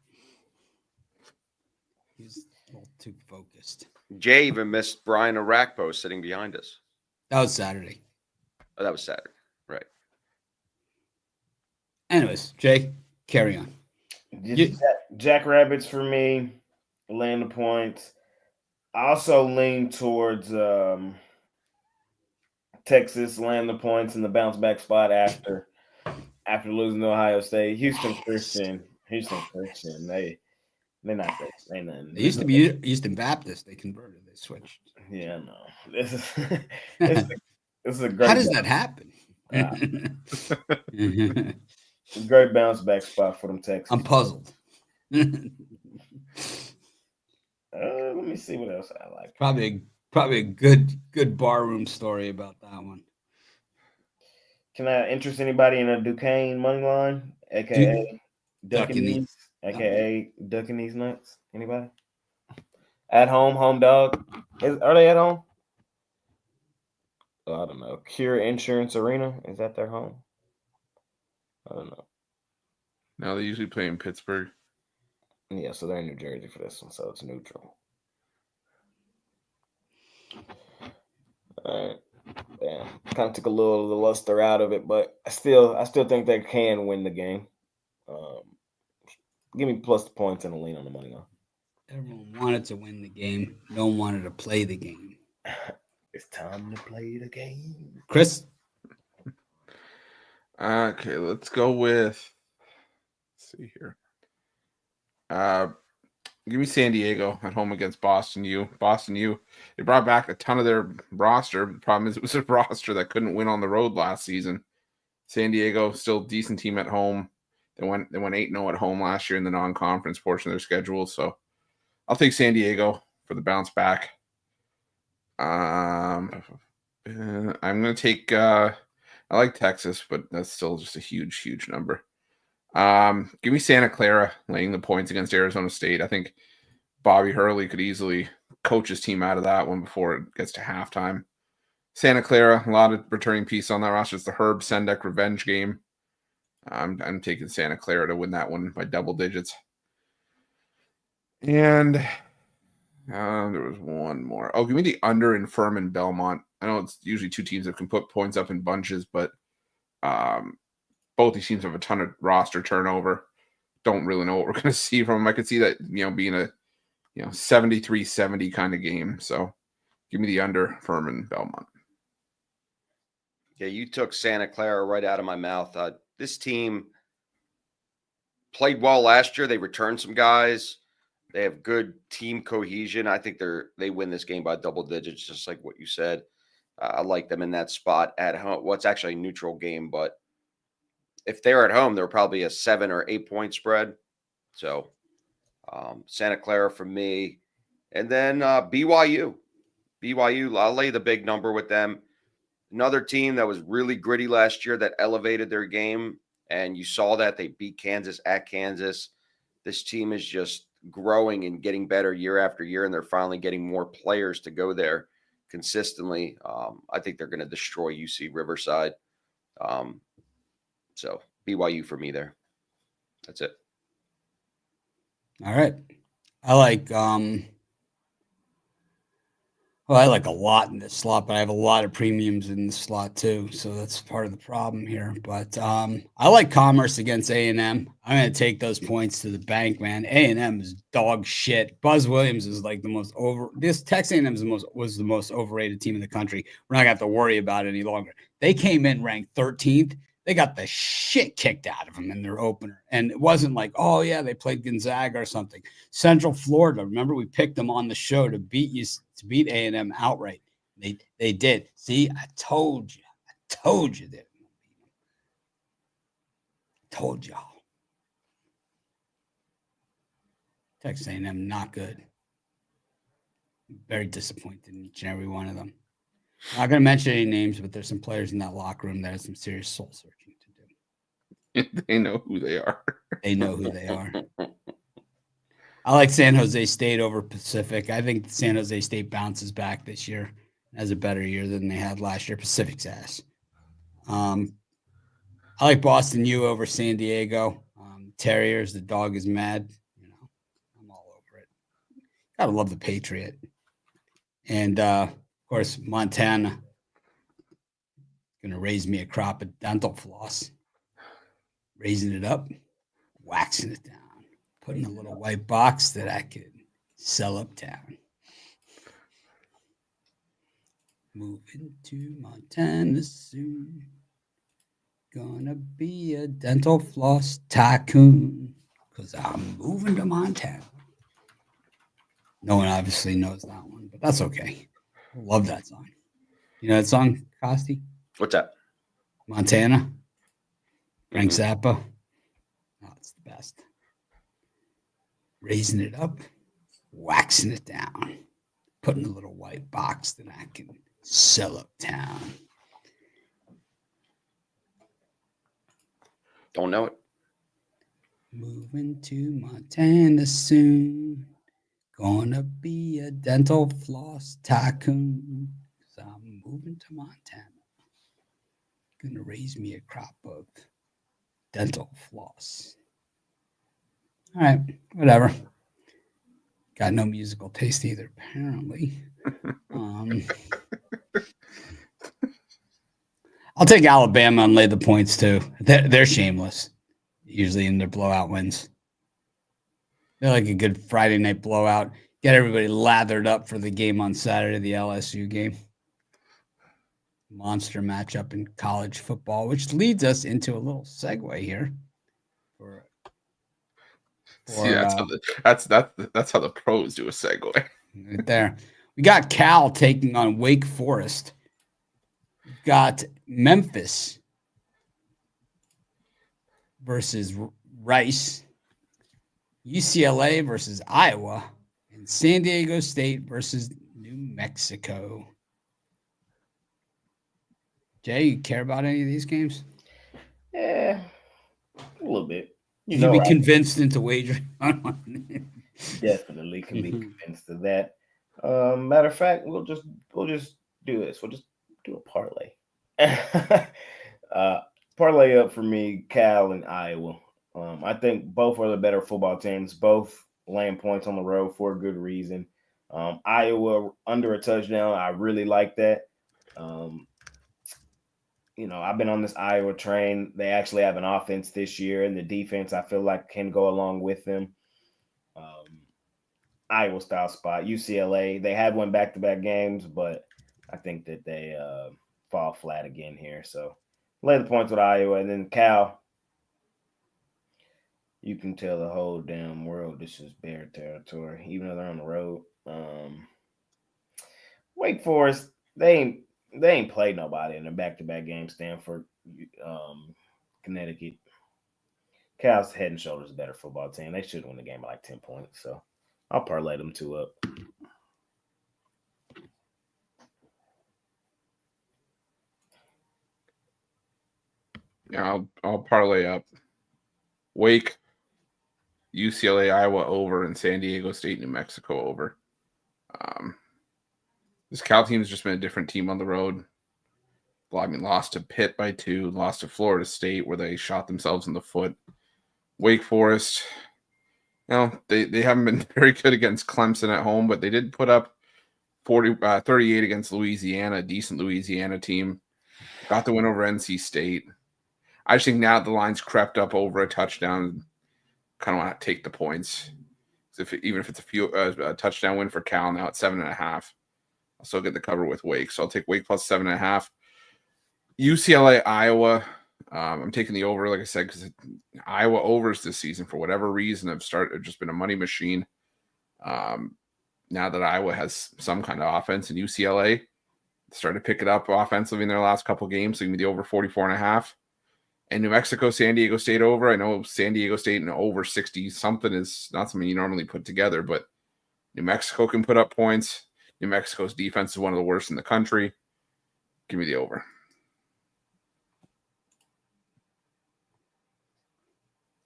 He was a little too focused. Jay even missed Brian Arakpo sitting behind us. That was Saturday. Oh, that was Saturday. Right. Anyways, Jay, carry on. Jackrabbits for me, laying the points. I also lean towards Texas laying the points in the bounce back spot after after losing to Ohio State. Houston Christian, they not that. They nothing. They used to be Houston Baptist. They converted. They switched. Yeah, no. This is a great. How does that happen? Great bounce back spot for them Texans. I'm puzzled. Let me see what else I like. Probably a good barroom story about that one. Can I interest anybody in a Duquesne money line, aka Ducking These, aka Ducking These Nuts? Anybody? At home dog. Are they at home? I don't know. Cure Insurance Arena, is that their home? I don't know. No, they usually play in Pittsburgh. Yeah, so they're in New Jersey for this one, so it's neutral. All right. Yeah, kind of took a little of the luster out of it, but I still think they can win the game. Give me plus the points and a lean on the money line. Everyone wanted to win the game. No one wanted to play the game. It's time to play the game. Chris? Okay, let's go with. Let's see here. Give me San Diego at home against Boston U. Boston U, they brought back a ton of their roster. The problem is it was a roster that couldn't win on the road last season. San Diego, still a decent team at home. They went 8-0 at home last year in the non-conference portion of their schedule. So I'll take San Diego for the bounce back. I'm going to take I like Texas, but that's still just a huge number. Give me Santa Clara laying the points against Arizona State. I think Bobby Hurley could easily coach his team out of that one before it gets to halftime. Santa Clara, a lot of returning pieces on that roster. It's the Herb Sendek revenge game. I'm taking Santa Clara to win that one by double digits. And there was one more. Oh, give me the under in Furman Belmont. I know it's usually two teams that can put points up in bunches, but both these teams have a ton of roster turnover. Don't really know what we're going to see from them. I could see that, being a 73-70 kind of game. So give me the under Furman Belmont. Yeah, you took Santa Clara right out of my mouth. This team played well last year. They returned some guys. They have good team cohesion. I think they win this game by double digits, just like what you said. I like them in that spot at home. Well, it's actually a neutral game, but if they're at home, they're probably a 7 or 8 point spread. So Santa Clara for me. And then BYU. I'll lay the big number with them. Another team that was really gritty last year that elevated their game. And you saw that they beat Kansas at Kansas. This team is just growing and getting better year after year, and they're finally getting more players to go there consistently. I think they're going to destroy UC Riverside. So BYU for me there. That's it. All right. I like I like a lot in this slot, but I have a lot of premiums in the slot too. So that's part of the problem here. But I like Commerce against A&M. I'm going to take those points to the bank, man. A&M is dog shit. Buzz Williams is like Texas A&M was the most overrated team in the country. We're not going to have to worry about it any longer. They came in ranked 13th. They got the shit kicked out of them in their opener. And it wasn't like, oh, yeah, they played Gonzaga or something. Central Florida, remember we picked them on the show to beat A&M outright. They did. See, I told you that. Told y'all. Texas A&M, not good. Very disappointed in each and every one of them. I'm not going to mention any names, but there's some players in that locker room that have some serious soul searching to do. They know who they are. They know who they are. I like San Jose State over Pacific. I think San Jose State bounces back this year, has a better year than they had last year. Pacific's ass. I like Boston U over San Diego. Terriers, the dog is mad. I'm all over it. Gotta love the Patriot. And of course, Montana gonna raise me a crop of dental floss, raising it up, waxing it down. Put in a little white box that I could sell uptown. Moving to Montana soon. Gonna be a dental floss tycoon because I'm moving to Montana. No one obviously knows that one, but that's okay. I love that song. You know that song, Costi? What's that? Montana. Frank Mhm. Zappa. Oh, it's the best. Raising it up, waxing it down, putting a little white box that I can sell uptown. Don't know it. Moving to Montana soon. Gonna be a dental floss tycoon. 'Cause I'm moving to Montana. Gonna raise me a crop of dental floss. All right, whatever. Got no musical taste either, apparently. I'll take Alabama and lay the points too. They're shameless, usually in their blowout wins. They're like a good Friday night blowout. Get everybody lathered up for the game on Saturday, the LSU game. Monster matchup in college football, which leads us into a little segue here. See, that's how the pros do a segue. Right there. We got Cal taking on Wake Forest. We've got Memphis versus Rice. UCLA versus Iowa. And San Diego State versus New Mexico. Jay, you care about any of these games? Yeah, a little bit. You can be convinced into wagering on one. Definitely can be convinced of that. Matter of fact, we'll just do this. We'll just do a parlay. Parlay up for me, Cal and Iowa. I think both are the better football teams. Both laying points on the road for a good reason. Iowa under a touchdown. I really like that. I've been on this Iowa train. They actually have an offense this year, and the defense I feel like can go along with them. Iowa style spot. UCLA, they had won back-to-back games, but I think that they fall flat again here. So lay the points with Iowa, and then Cal. You can tell the whole damn world this is bear territory, even though they're on the road. Wake Forest, they ain't played nobody in a back-to-back game. Stanford, Connecticut. Cal's head and shoulders a better football team. They should win the game by like 10 points. So I'll parlay them two up. Yeah, I'll parlay up Wake, UCLA, Iowa over, and San Diego State, New Mexico over. This Cal team has just been a different team on the road. Well, I mean, lost to Pitt by 2, lost to Florida State where they shot themselves in the foot. Wake Forest, they haven't been very good against Clemson at home, but they did put up 38 against Louisiana, a decent Louisiana team. Got the win over NC State. I just think now the line's crept up over a touchdown. Kind of want to take the points. Even if it's a touchdown win for Cal, now it's 7.5. I'll still get the cover with Wake. So I'll take Wake plus 7.5. UCLA, Iowa. I'm taking the over, like I said, because Iowa overs this season for whatever reason have just been a money machine. Now that Iowa has some kind of offense, and UCLA started to pick it up offensively in their last couple games, so give me the over 44.5. And New Mexico, San Diego State over. I know San Diego State and over 60 something is not something you normally put together, but New Mexico can put up points. New Mexico's defense is one of the worst in the country. Give me the over.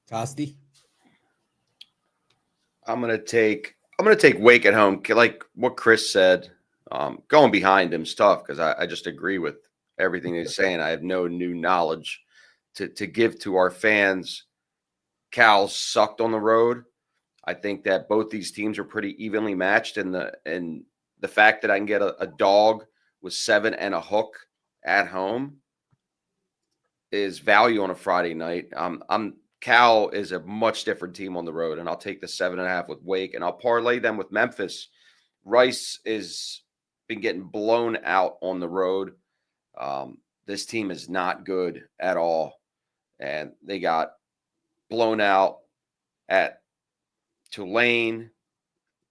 Costi? I'm gonna take Wake at home. Like what Chris said, going behind him is tough because I just agree with everything he's saying. I have no new knowledge to give to our fans. Cal sucked on the road. I think that both these teams are pretty evenly matched, and the fact that I can get a dog with 7 and a hook at home is value on a Friday night. Cal is a much different team on the road, and I'll take the 7.5 with Wake, and I'll parlay them with Memphis. Rice is been getting blown out on the road. this team is not good at all. And they got blown out at Tulane,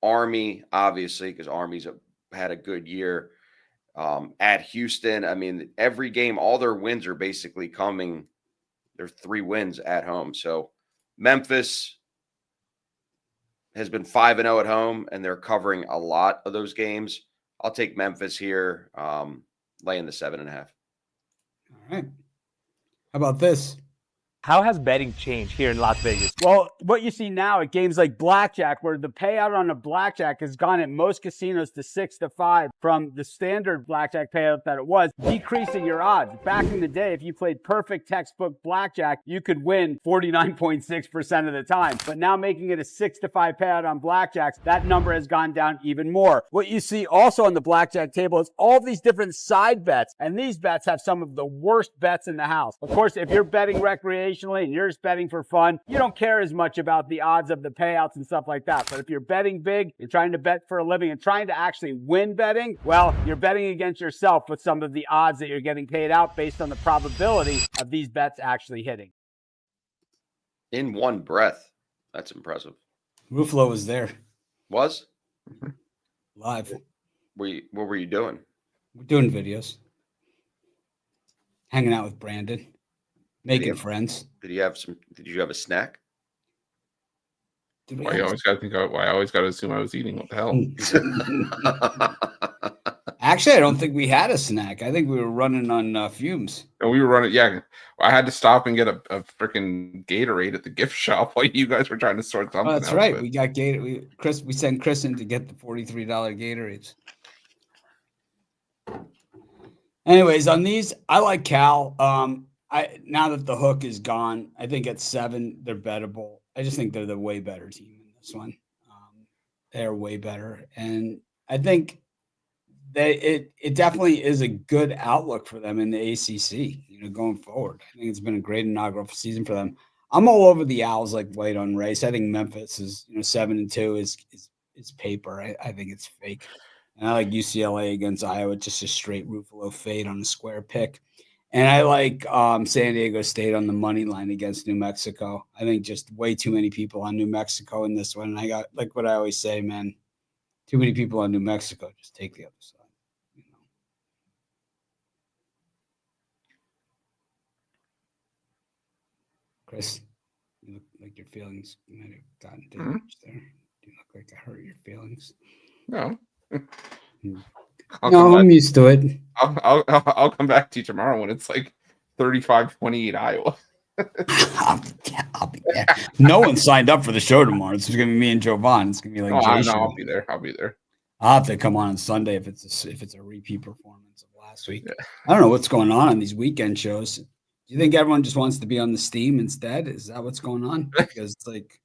Army, obviously, because Army's had a good year. At Houston, I mean, every game, all their wins are basically coming. They're 3 wins at home. So Memphis has been 5-0 at home, and they're covering a lot of those games. I'll take Memphis here, laying the 7.5. All right. How about this? How has betting changed here in Las Vegas? Well, what you see now at games like blackjack, where the payout on a blackjack has gone at most casinos to 6 to 5 from the standard blackjack payout that it was, decreasing your odds. Back in the day, if you played perfect textbook blackjack, you could win 49.6% of the time. But now making it a 6 to 5 payout on blackjacks, that number has gone down even more. What you see also on the blackjack table is all these different side bets, and these bets have some of the worst bets in the house. Of course, if you're betting recreationally and you're just betting for fun, you don't care as much about the odds of the payouts and stuff like that. But if you're betting big, you're trying to bet for a living and trying to actually win betting, well, you're betting against yourself with some of the odds that you're getting paid out based on the probability of these bets actually hitting. In one breath. That's impressive. Ruffalo was there Was? live. What were you doing? We're doing videos. Hanging out with Brandon. Making friends. Did you have a snack? Did we Why you have- always got to think? Why I always got to assume I was eating? What the hell? Actually, I don't think we had a snack. I think we were running on fumes. And we were running. Yeah, I had to stop and get a freaking Gatorade at the gift shop while you guys were trying to sort something. Oh, that's out, right. but- We got Gator. We sent Chris in to get the $43 Gatorades. Anyways, on these, I like Cal. Now that the hook is gone, I think at 7 they're bettable. I just think they're the way better team in this one. They're way better, and I think it definitely is a good outlook for them in the ACC. Going forward, I think it's been a great inaugural season for them. I'm all over the Owls like white on rice. I think Memphis is 7-2 is paper. I think it's fake, and I like UCLA against Iowa, just a straight Ruffalo fade on a square pick. And I like San Diego State on the money line against New Mexico. I think just way too many people on New Mexico in this one. And I got, like what I always say, man, too many people on New Mexico. Just take the other side. Chris, you look like your feelings might have gotten damaged there. Do you look like I hurt your feelings? No. No, I'm used to it. I'll come back to you tomorrow when it's like 35-28 Iowa. I'll be there. No one signed up for the show tomorrow. It's going to be me and Jovan. It's going to be like Jason. I'll be there. I'll have to come on Sunday if it's a repeat performance of last week. Yeah. I don't know what's going on these weekend shows. Do you think everyone just wants to be on the Steam instead? Is that what's going on? Because it's like,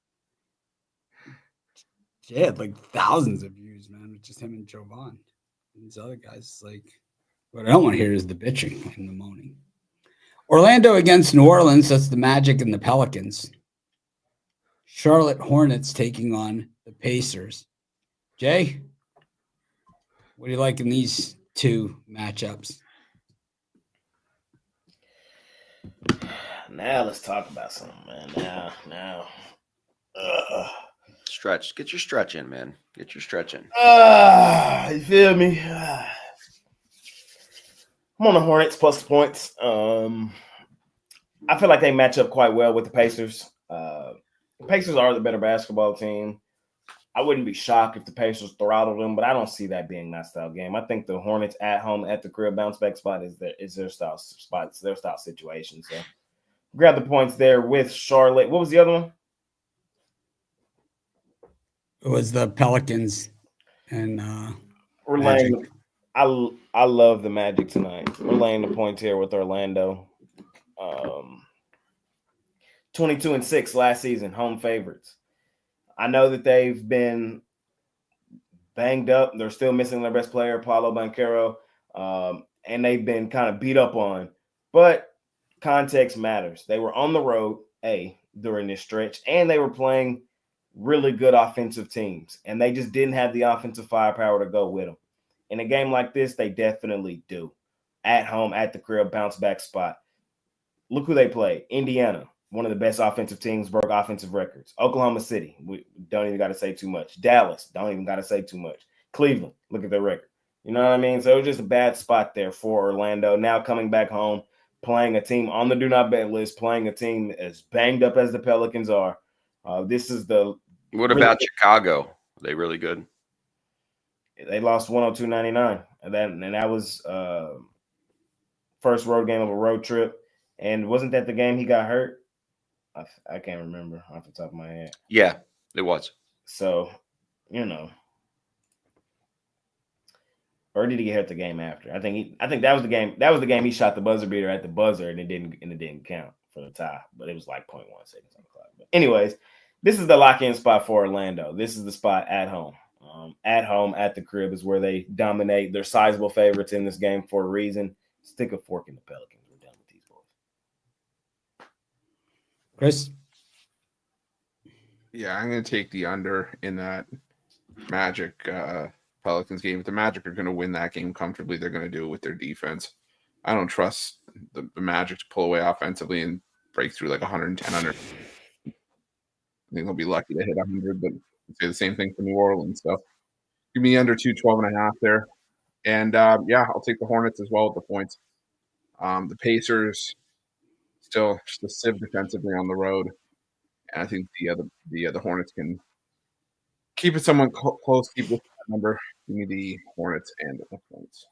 yeah, like thousands of views, man. It's just him and Jovan. These other guys, like, what I don't want to hear is the bitching and the moaning. Orlando against New Orleans. That's the Magic and the Pelicans. Charlotte Hornets taking on the Pacers. Jay, what do you like in these two matchups? Now let's talk about something, man. Now. Stretch. Get your stretch in, man. Get your stretch in. You feel me? I'm on the Hornets plus the points. I feel like they match up quite well with the Pacers. The Pacers are the better basketball team. I wouldn't be shocked if the Pacers throttled them, but I don't see that being that style game. I think the Hornets at home at the crib bounce back spot is their style spot. It's their style situation. So grab the points there with Charlotte. What was the other one? It was the Pelicans and We're laying. I love the Magic tonight. We're laying the points here with Orlando. 22-6 last season, home favorites. I know that they've been banged up. They're still missing their best player, Paolo Banchero, and they've been kind of beat up on. But context matters. They were on the road, during this stretch, and they were playing really good offensive teams, and they just didn't have the offensive firepower to go with them. In a game like this, they definitely do. at home, at the crib, bounce back spot. Look who they play. Indiana, one of the best offensive teams, broke offensive records. Oklahoma City, we don't even got to say too much. Dallas, don't even got to say too much. Cleveland, look at their record. You know what I mean? So it was just a bad spot there for Orlando. Now coming back home, playing a team on the do not bet list, playing a team as banged up as the Pelicans are. This is the. What about Chicago? Are they really good? They lost 102-99, and that was first road game of a road trip. And wasn't that the game he got hurt? I can't remember off the top of my head. Yeah, it was. So, you know, or did he get hurt the game after? I think that was the game. That was the game he shot the buzzer beater at the buzzer, and it didn't count for the tie. But it was like 0.1 seconds on the clock. But anyways, this is the lock-in spot for Orlando. This is the spot at home. At home, at the crib is where they dominate. They're sizable favorites in this game for a reason. Stick a fork in the Pelicans. We're done with these boys. Chris? Yeah, I'm going to take the under in that Magic Pelicans game. If the Magic are going to win that game comfortably, they're going to do it with their defense. I don't trust the Magic to pull away offensively and break through like 110 under. I think they'll be lucky to hit 100, but I'd say the same thing for New Orleans. So give me under 212.5 there. And I'll take the Hornets as well with the points. The Pacers still just a sieve defensively on the road. And I think the Hornets can keep it somewhat close, keep this number. Give me the Hornets and the points.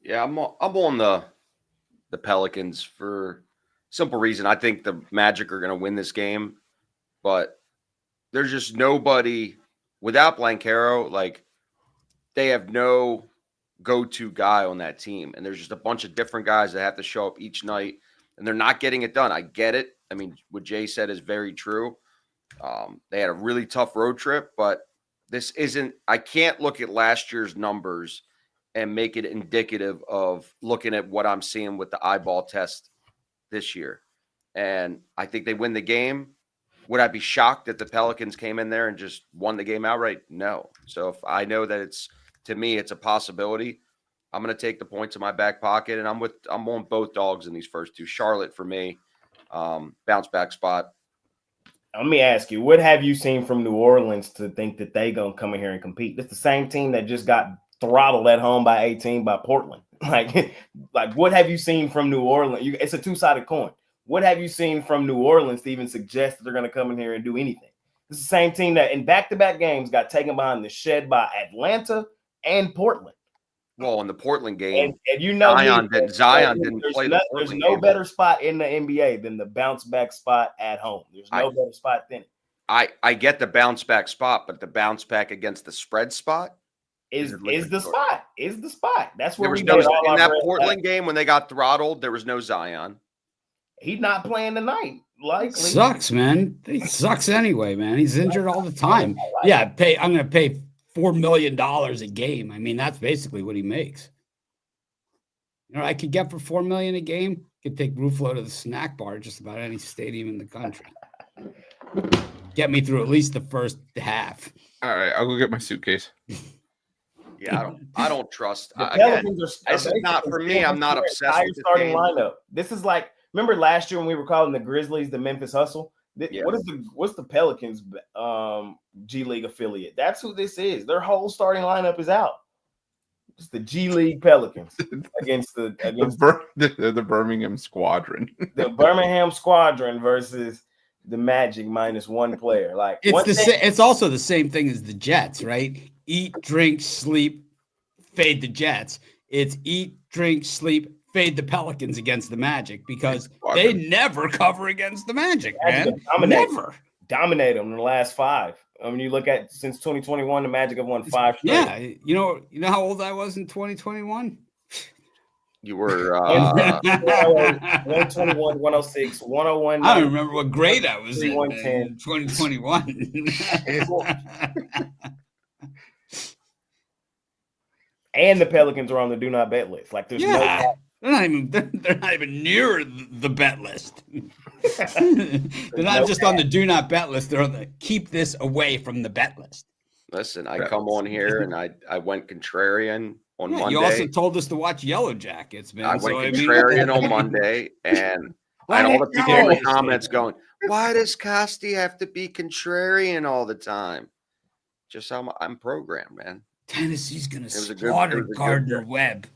Yeah, I'm on the Pelicans for simple reason. I think the Magic are going to win this game, but there's just nobody without Blanquero. Like, they have no go-to guy on that team, and there's just a bunch of different guys that have to show up each night, and they're not getting it done. I get it. I mean, what Jay said is very true. They had a really tough road trip, but this isn't – I can't look at last year's numbers and make it indicative of looking at what I'm seeing with the eyeball test this year. And I think they win the game. Would I be shocked if the Pelicans came in there and just won the game outright? No. So if I know that to me, it's a possibility, I'm going to take the points in my back pocket, and I'm on both dogs in these first two. Charlotte for me, bounce back spot. Let me ask you, what have you seen from New Orleans to think that they going to come in here and compete? It's the same team that just got throttled at home by 18 by Portland. Like what have you seen from New Orleans? It's a two-sided coin. What have you seen from New Orleans to even suggest that they're going to come in here and do anything? It's the same team that in back-to-back games got taken behind the shed by Atlanta and Portland. Well, in the Portland game, and you know Zion didn't play. There's no better spot in the NBA than the bounce back spot at home. There's no better spot than it. I get the bounce back spot, but the bounce back against the spread spot is the spot. Is the spot. That's where in that Portland game when they got throttled. There was no Zion. He's not playing tonight. Likely sucks, man. He sucks anyway, man. He's injured all the time. Yeah, I'm going to pay $4 million a game. I mean, that's basically what he makes. You know, I could get for $4 million a game. Could take Ruflo to the snack bar, just about any stadium in the country. Get me through at least the first half. All right, I'll go get my suitcase. Yeah, I don't trust. The Pelicans this is not for me. I'm not obsessed with the starting lineup. This is like, remember last year when we were calling the Grizzlies the Memphis Hustle? Yeah. What's the Pelicans G League affiliate? That's who this is. Their whole starting lineup is out. It's the G League Pelicans against the Birmingham Squadron. The Birmingham Squadron versus the Magic minus one player. Like it's also the same thing as the Jets, right? Eat, drink, sleep, fade the Jets. It's eat, drink, sleep, fade the Pelicans against the Magic because they never cover against the Magic, man. Never dominate them in the last five. I mean, you look at since 2021, the Magic have won 5 straight. Yeah, you know how old I was in 2021. You were 121, 106, 101. I don't remember what grade I was in 2021. And the Pelicans are on the do not bet list. Like there's no. They're not even near the bet list. They're not just on the do not bet list. They're on the keep this away from the bet list. Listen, I come on here and I went contrarian on Yeah, Monday. you also told us to watch Yellow Jackets, man. I went So, contrarian on Monday, and I had all the people in the comments going, "Why does Costi have to be contrarian all the time?" Just how I'm programmed, man. Tennessee's gonna It was a good- slaughter it was a good Gardner pick. Webb.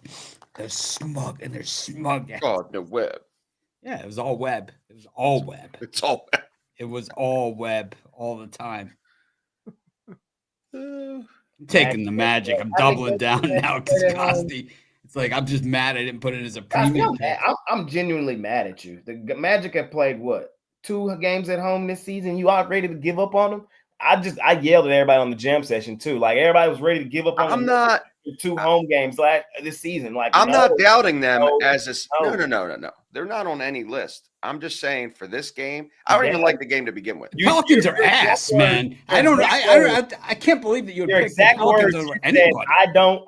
They're smug and they're smug. Oh, the web. Yeah, it was all Webb. It was all Webb. It's all It was all Webb all the time. web. I'm taking the Magic. I'm doubling down now because Costi. It's like I'm just mad I didn't put it as a premium pick. I'm genuinely mad at you. The Magic have played what 2 games at home this season. You all ready to give up on them? I yelled at everybody on the jam session too. Like everybody was ready to give up on them. I'm not 2 home games this season. Like I'm not doubting them no, as a no. no. They're not on any list. I'm just saying for this game, I don't even like the game to begin with. Pelicans are ass, man. I can't believe that you would Your pick the exact Pelicans words over you said, anybody.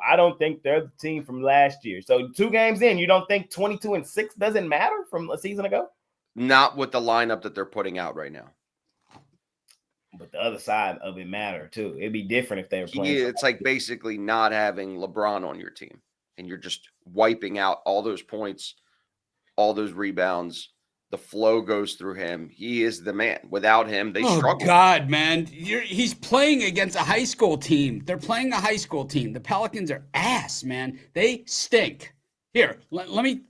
I don't think they're the team from last year. So 2 games in, you don't think 22-6 doesn't matter from a season ago? Not with the lineup that they're putting out right now. But the other side of it matter too. It'd be different if they were playing. It's like basically not having LeBron on your team, and you're just wiping out all those points, all those rebounds. The flow goes through him. He is the man. Without him, they struggle. Oh God, man! He's playing against a high school team. They're playing a high school team. The Pelicans are ass, man. They stink. Here, let me.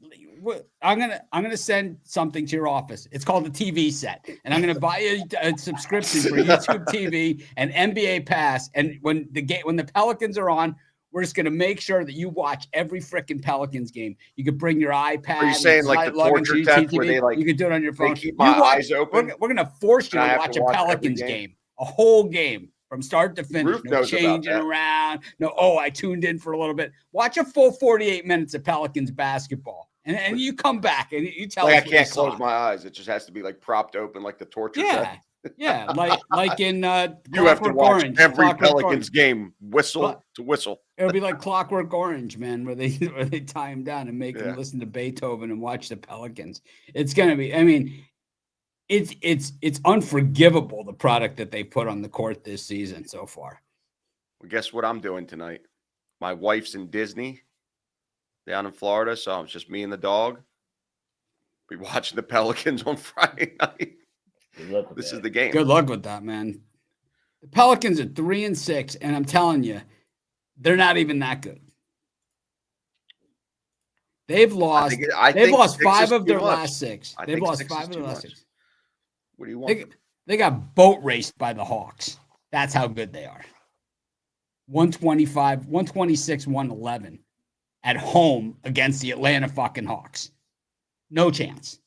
I'm gonna send something to your office. It's called a TV set, and I'm gonna buy you a subscription for YouTube TV and NBA Pass. And when the Pelicans are on, we're just gonna make sure that you watch every freaking Pelicans game. You could bring your iPad. Are you saying like the torture test where they like you could do it on your phone? They keep my eyes open. We're gonna force you And I to have watch to a watch every Pelicans game? game, a whole game. From start to finish, Roof no knows about changing that. around. No, I tuned in for a little bit. Watch a full 48 minutes of Pelicans basketball, and you come back and you tell us. Like I can't close my eyes. It just has to be like propped open, like the torture test. Yeah, like in You have to Clockwork watch Orange, every Clockwork Pelicans Orange. game, whistle to whistle. It'll be like Clockwork Orange, man, where they tie him down and make him Yeah. listen to Beethoven and watch the Pelicans. It's gonna be. I mean, it's unforgivable the product that they put on the court this season so far. Well, guess what I'm doing tonight? My wife's in Disney down in Florida, so it's just me and the dog. We watching the Pelicans on Friday night. This is the game. Good luck with that, man. The Pelicans are 3-6, and I'm telling you, they're not even that good. They've lost. They've lost 5 of their last 6. They've lost 5 of their last 6. What do you want? They got boat raced by the Hawks. That's how good they are. 125, 126, 111 at home against the Atlanta fucking Hawks. No chance.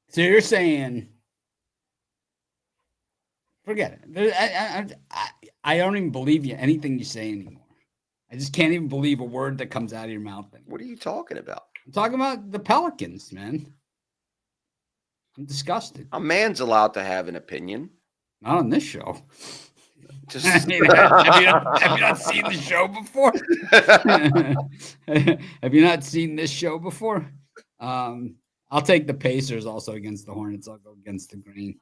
So you're saying, forget it. I don't even believe you anything you say anymore. I just can't even believe a word that comes out of your mouth anymore. What are you talking about? I'm talking about the Pelicans, man. I'm disgusted. A man's allowed to have an opinion. Not on this show. Just have you not seen the show before? Have you not seen this show before? I'll take the Pacers also against the Hornets. I'll go against the Green.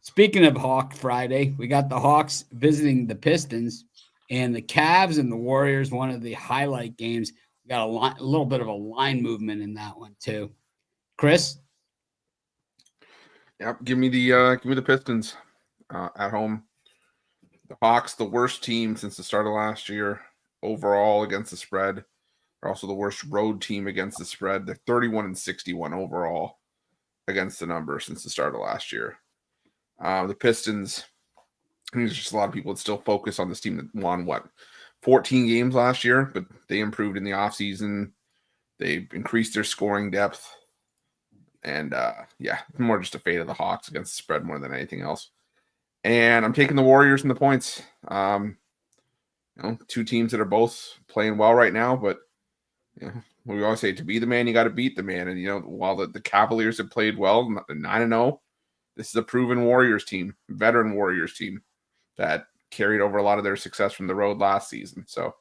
Speaking of Hawk Friday, we got the Hawks visiting the Pistons and the Cavs and the Warriors. One of the highlight games. We got a little bit of a line movement in that one too. Chris? Yep, give me the Pistons at home. The Hawks, the worst team since the start of last year overall against the spread. They're also the worst road team against the spread. They're 31-61 overall against the number since the start of last year. The Pistons, I think there's just a lot of people that still focus on this team that won 14 games last year, but they improved in the offseason. They increased their scoring depth. And more just a fate of the Hawks against the spread more than anything else. And I'm taking the Warriors and the points. Two teams that are both playing well right now, but we always say to be the man, you got to beat the man. And while the Cavaliers have played well, 9-0, this is a proven Warriors team, veteran Warriors team that carried over a lot of their success from the road last season. So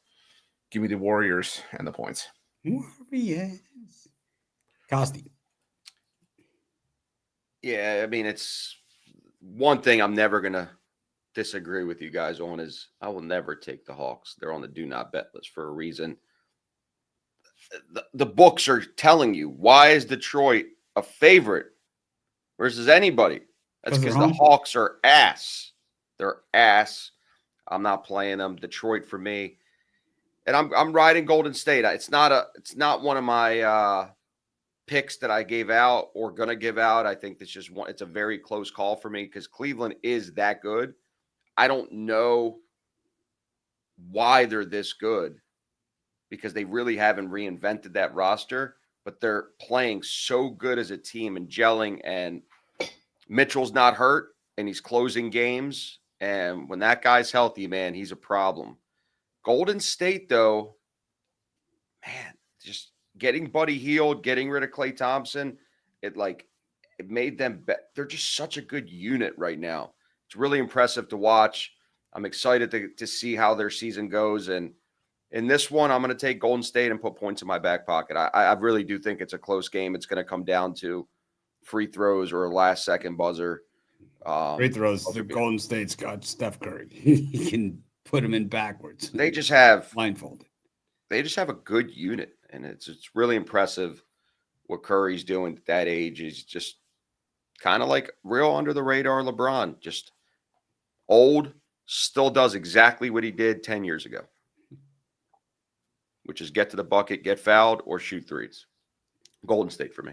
give me the Warriors and the points. Warriors. Costi. Yeah, I mean, it's one thing I'm never going to disagree with you guys on is I will never take the Hawks. They're on the do not bet list for a reason. The books are telling you, why is Detroit a favorite versus anybody? That's because the Hawks are ass. They're ass. I'm not playing them. Detroit for me. And I'm riding Golden State. It's not one of my picks that I gave out or gonna give out. I think it's a very close call for me because Cleveland is that good. I don't know why they're this good because they really haven't reinvented that roster, but they're playing so good as a team and gelling, and Mitchell's not hurt and he's closing games. And when that guy's healthy, man, he's a problem. Golden State, though, man, just getting Buddy Hield, getting rid of Klay Thompson, it made them they're just such a good unit right now. It's really impressive to watch. I'm excited to see how their season goes. And in this one, I'm going to take Golden State and put points in my back pocket. I really do think it's a close game. It's going to come down to free throws or a last-second buzzer. Free throws. Golden State's got Steph Curry. He can put him in backwards. They just have blindfolded. They just have a good unit, and it's really impressive what Curry's doing at that age. He's just kind of like real under the radar LeBron, just old, still does exactly what he did 10 years ago, which is get to the bucket, get fouled, or shoot threes. Golden State for me.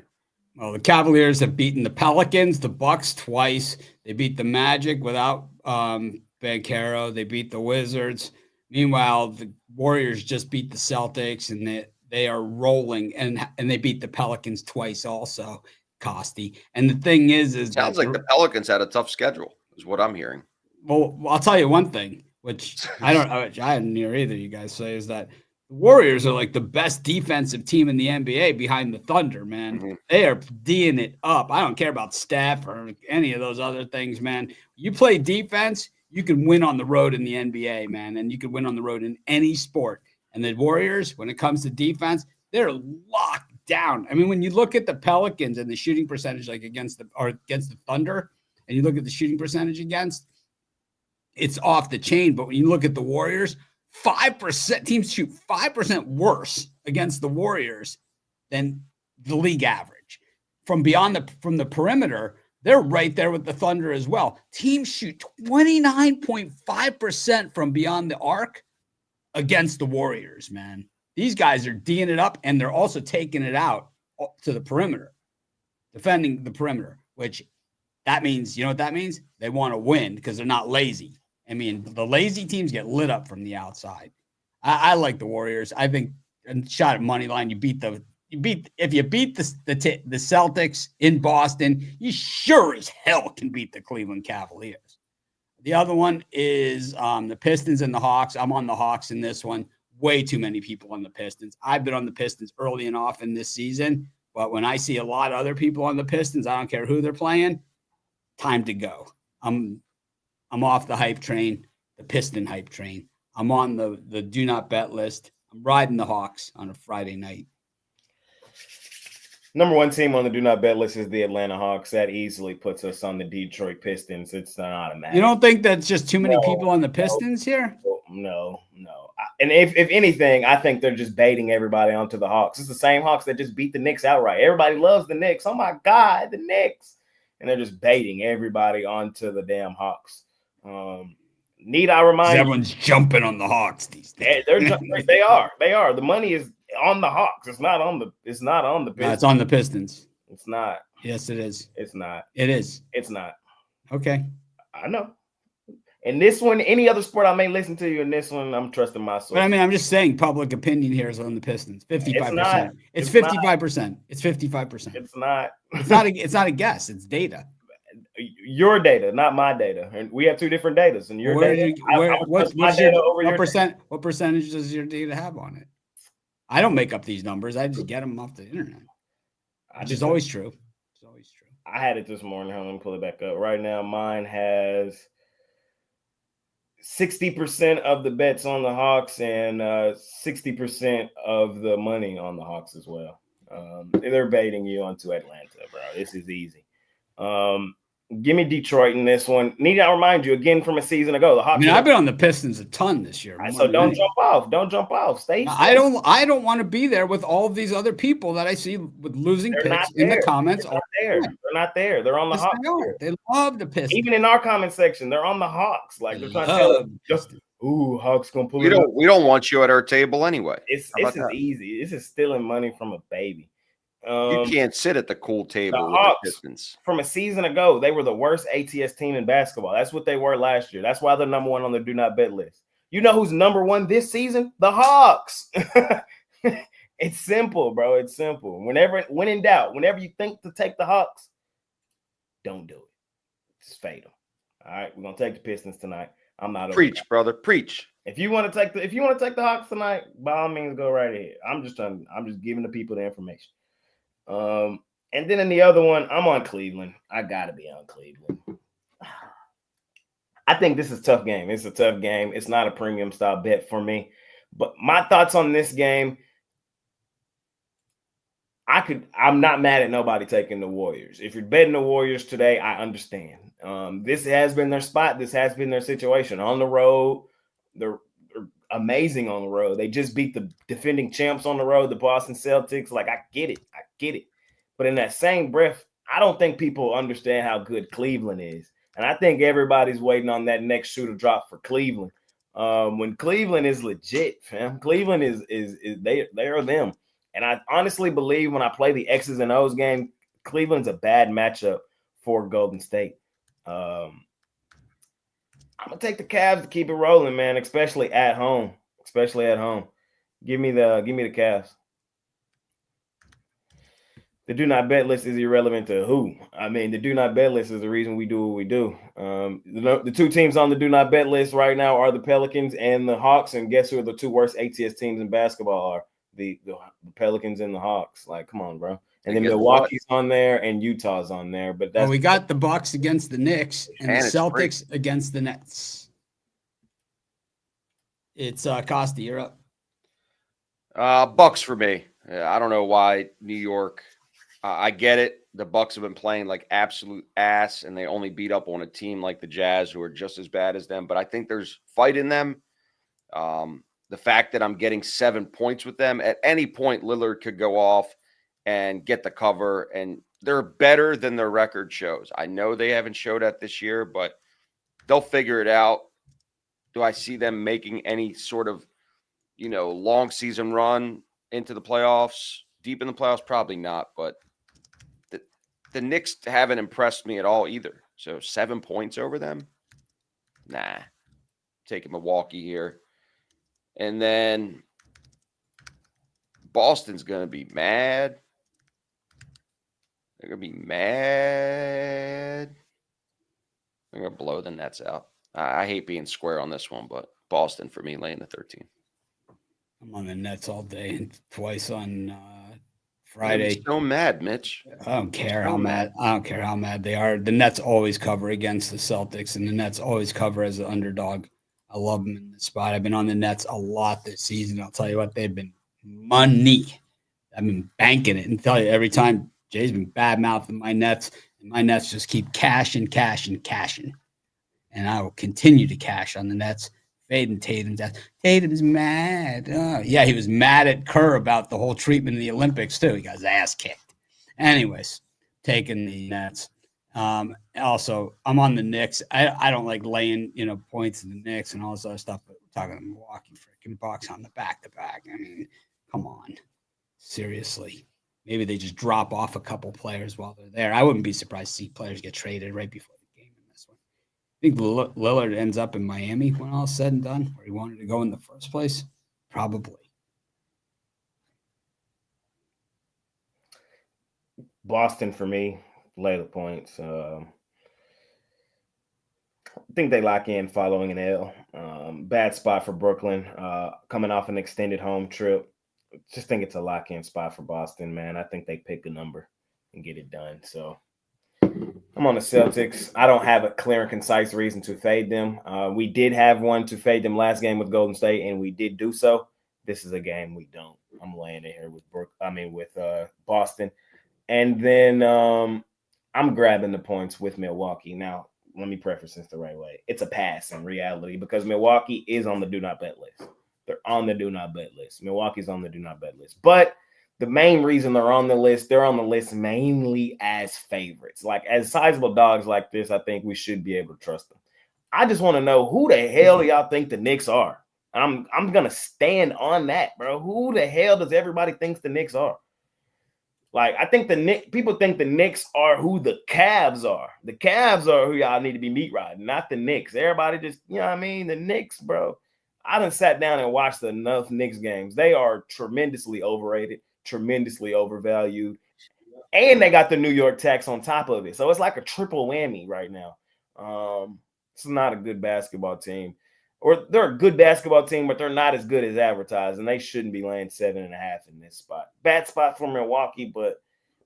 Well, the Cavaliers have beaten the Pelicans, the Bucks twice. They beat the Magic without Banchero. They beat the Wizards. Meanwhile, the Warriors just beat the Celtics, and they are rolling. And they beat the Pelicans twice also, Costi. And the thing is sounds like the Pelicans had a tough schedule, is what I'm hearing. Well, I'll tell you one thing, which I didn't hear either you guys say, is that the Warriors are like the best defensive team in the NBA behind the Thunder, man. Mm-hmm. They are D'ing it up. I don't care about Steph or any of those other things, man. You play defense, you can win on the road in the NBA, man, and you can win on the road in any sport. And the Warriors, when it comes to defense, they're locked down. I mean, when you look at the Pelicans and the shooting percentage, like against the Thunder, and you look at the shooting percentage against, it's off the chain. But when you look at the Warriors, 5% teams shoot 5% worse against the Warriors than the league average. From the perimeter, they're right there with the Thunder as well. Teams shoot 29.5% from beyond the arc against the Warriors, man. These guys are D'ing it up, and they're also taking it out to the perimeter, defending the perimeter, which that means, you know what that means? They want to win because they're not lazy. I mean, the lazy teams get lit up from the outside. I like the Warriors. I think, and shot at money line, if you beat the Celtics in Boston, you sure as hell can beat the Cleveland Cavaliers. The other one is the Pistons and the Hawks. I'm on the Hawks in this one. Way too many people on the Pistons. I've been on the Pistons early and often this season, but when I see a lot of other people on the Pistons, I don't care who they're playing, time to go. I'm off the hype train, the Piston hype train. I'm on the do not bet list. I'm riding the Hawks on a Friday night. Number one team on the do not bet list is the Atlanta Hawks. That easily puts us on the Detroit Pistons. It's not automatic. You don't think that's just too many people on the Pistons here? No. And if anything, I think they're just baiting everybody onto the Hawks. It's the same Hawks that just beat the Knicks outright. Everybody loves the Knicks. Oh, my God, the Knicks. And they're just baiting everybody onto the damn Hawks. Need I remind everyone's jumping on the Hawks these days. They are. The money is on the Hawks. It's not on the Pistons. No, it's on the Pistons. It's not. Yes, it is. It's not. It is. It's not. Okay. I know. In this one, any other sport I may listen to you in this one, I'm trusting my source. But I mean, I'm just saying public opinion here is on the Pistons. 55%. It's 55%. It's 55%. It's not. It's not a guess. It's data. Your data, not my data. And we have two different datas. And your data. What percentage does your data have on it? I don't make up these numbers. I just get them off the internet. Which is always true. It's always true. I had it this morning. Let me pull it back up. Right now, mine has 60% of the bets on the Hawks and 60% of the money on the Hawks as well. They're baiting you onto Atlanta, bro. This is easy. Give me Detroit in this one. Need I remind you again from a season ago? The Hawks. I've been on the Pistons a ton this year. So don't jump off. Don't jump off. Stay. I don't want to be there with all of these other people that I see with losing picks in the comments. They're not there. They're on the Hawks. They love the Pistons. Even in our comment section, they're on the Hawks. Like they're trying to tell us, just Hawks gonna pull. We don't want you at our table anyway. It's easy. This is stealing money from a baby. You can't sit at the cool table with Hawks, the Pistons. From a season ago, they were the worst ATS team in basketball. That's what they were last year. That's why they're number one on the do not bet list. You know who's number one this season? The Hawks. It's simple, bro. It's simple. When in doubt, whenever you think to take the Hawks, don't do it. Just fade them. All right, we're gonna take the Pistons tonight. I'm not preach, brother. Preach. If you want to take the Hawks tonight, by all means, go right ahead. I'm just giving the people the information. And then in the other one, I'm on Cleveland. I gotta be on Cleveland. I think this is a tough game. It's a tough game. It's not a premium style bet for me. But my thoughts on this game, I'm not mad at nobody taking the Warriors. If you're betting the Warriors today, I understand. This has been their spot. This has been their situation. On the road, they're amazing on the road. They just beat the defending champs on the road, the Boston Celtics. Like, I get it. But in that same breath, I don't think people understand how good Cleveland is. And I think everybody's waiting on that next shoe to drop for Cleveland. When Cleveland is legit, fam. Cleveland is they are them. And I honestly believe when I play the X's and O's game, Cleveland's a bad matchup for Golden State. I'm gonna take the Cavs to keep it rolling, man, especially at home. Give me the Cavs. The do not bet list is irrelevant to who. I mean, the do not bet list is the reason we do what we do. The two teams on the do not bet list right now are the Pelicans and the Hawks. And guess who are the two worst ATS teams in basketball are? The Pelicans and the Hawks. Like, come on, bro. And then Milwaukee's on there and Utah's on there. But we got the Bucks against the Knicks and the Celtics against the Nets. It's Costa, you're up. Bucks for me. I don't know why New York. I get it. The Bucks have been playing like absolute ass, and they only beat up on a team like the Jazz, who are just as bad as them. But I think there's fight in them. The fact that I'm getting 7 points with them, at any point Lillard could go off and get the cover, and they're better than their record shows. I know they haven't showed that this year, but they'll figure it out. Do I see them making any sort of, long season run into the playoffs, deep in the playoffs? Probably not, but the Knicks haven't impressed me at all either. So 7 points over them? Nah. Taking Milwaukee here. And then Boston's going to be mad. They're going to be mad. They're going to blow the Nets out. I hate being square on this one, but Boston for me, laying the 13. I'm on the Nets all day and twice on Friday. I'm so mad, Mitch. I don't care how mad. I don't care how mad they are. The Nets always cover against the Celtics, and the Nets always cover as an underdog. I love them in the spot. I've been on the Nets a lot this season. I'll tell you what, they've been money. I've been banking it and tell you every time Jay's been bad mouthing my Nets, and my Nets just keep cashing. And I will continue to cash on the Nets. Fading Tatum's ass. Tatum's mad. Yeah, he was mad at Kerr about the whole treatment in the Olympics, too. He got his ass kicked. Anyways, taking the Nets. Also, I'm on the Knicks. I don't like laying, points in the Knicks and all this other stuff, but we're talking Milwaukee freaking Bucks on the back-to-back. I mean, come on. Seriously. Maybe they just drop off a couple players while they're there. I wouldn't be surprised to see players get traded right before the game in this one. I think Lillard ends up in Miami when all is said and done, where he wanted to go in the first place. Probably. Boston for me, lay the points. I think they lock in following an L. Bad spot for Brooklyn, coming off an extended home trip. Just think it's a lock-in spot for Boston, man. I think they pick a number and get it done. So I'm on the Celtics. I don't have a clear and concise reason to fade them. We did have one to fade them last game with Golden State, and we did do so. This is a game we don't. I'm laying it here with Boston. And then I'm I'm grabbing the points with Milwaukee. Now, let me preface this the right way. It's a pass in reality because Milwaukee is on the do not bet list. They're on the do not bet list. Milwaukee's on the do not bet list. But the main reason they're on the list mainly as favorites. Like as sizable dogs like this, I think we should be able to trust them. I just want to know who the hell do y'all think the Knicks are? I'm gonna stand on that, bro. Who the hell does everybody think the Knicks are? Like, I think people think the Knicks are who the Cavs are. The Cavs are who y'all need to be meat riding, not the Knicks. Everybody just, you know what I mean? The Knicks, bro. I done sat down and watched enough Knicks games. They are tremendously overrated, tremendously overvalued. And they got the New York tax on top of it. So it's like a triple whammy right now. It's not a good basketball team. Or they're a good basketball team, but they're not as good as advertised, and they shouldn't be laying 7.5 in this spot. Bad spot for Milwaukee, but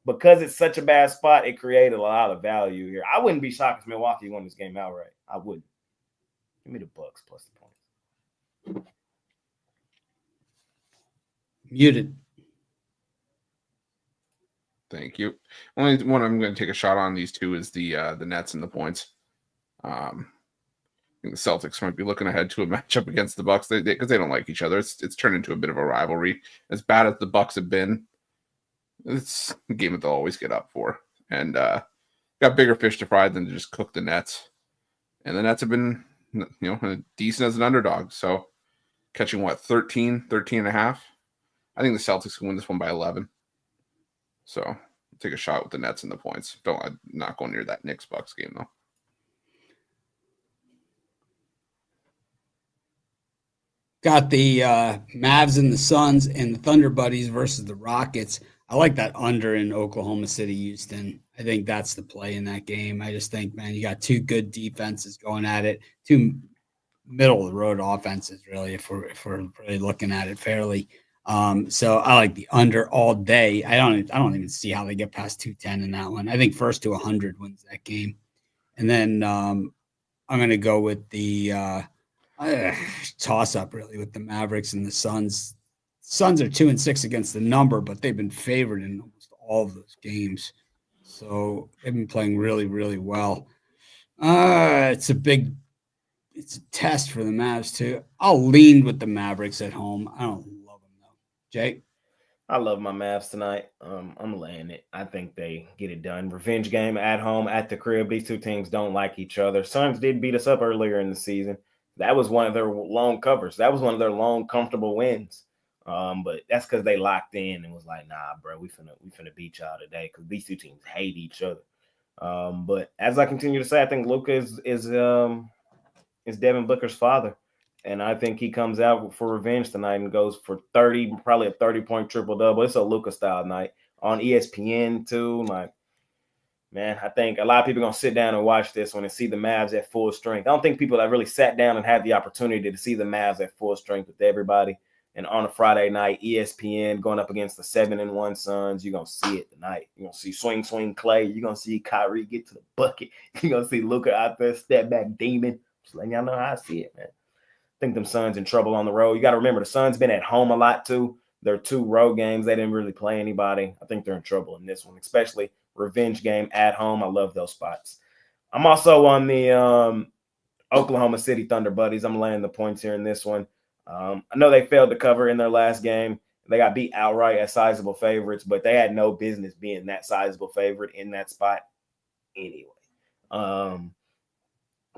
because it's such a bad spot, it created a lot of value here. I wouldn't be shocked if Milwaukee won this game outright. I wouldn't. Give me the Bucks plus the points. Muted. Thank you. Only one I'm going to take a shot on these two is the Nets and the points. I think the Celtics might be looking ahead to a matchup against the Bucks because they don't like each other. It's turned into a bit of a rivalry. As bad as the Bucks have been, it's a game that they'll always get up for. And got bigger fish to fry than to just cook the Nets. And the Nets have been, decent as an underdog. So catching 13 and a half. I think the Celtics can win this one by 11. So I'll take a shot with the Nets and the points. I'm not going near that Knicks Bucks game though. Got the Mavs and the Suns and the Thunder Buddies versus the Rockets. I like that under in Oklahoma City, Houston. I think that's the play in that game. I just think, man, you got two good defenses going at it, two middle of the road offenses, really, if we're really looking at it fairly. So I like the under all day. I don't even see how they get past 210 in that one. I think first to 100 wins that game. And then I'm going to go with the toss up really with the Mavericks and the Suns. Suns are 2-6 against the number, but they've been favored in almost all of those games. So they've been playing really, really well. It's a test for the Mavs too. I'll lean with the Mavericks at home. I don't love them though. Jake? I love my Mavs tonight. I'm laying it. I think they get it done. Revenge game at home, at the crib. These two teams don't like each other. Suns did beat us up earlier in the season. That was one of their long covers. That was one of their long, comfortable wins. But that's because they locked in and was like, nah, bro, we finna beat y'all today because these two teams hate each other. But as I continue to say, I think Luka is Devin Booker's father. And I think he comes out for revenge tonight and goes for 30, probably a 30-point triple-double. It's a Luka-style night on ESPN too. Like, man, I think a lot of people are going to sit down and watch this one and see the Mavs at full strength. I don't think people have really sat down and had the opportunity to see the Mavs at full strength with everybody. And on a Friday night, ESPN going up against the 7-1 Suns, you're going to see it tonight. You're going to see swing Clay. You're going to see Kyrie get to the bucket. You're going to see Luka out there, step back demon. Just letting y'all know how I see it, man. I think them Suns in trouble on the road. You got to remember the Suns been at home a lot too. Their 2 road games, they didn't really play anybody. I think they're in trouble in this one, especially revenge game at home. I love those spots. I'm also on the Oklahoma City Thunder Buddies. I'm laying the points here in this one. I know they failed to cover in their last game. They got beat outright as sizable favorites, but they had no business being that sizable favorite in that spot anyway.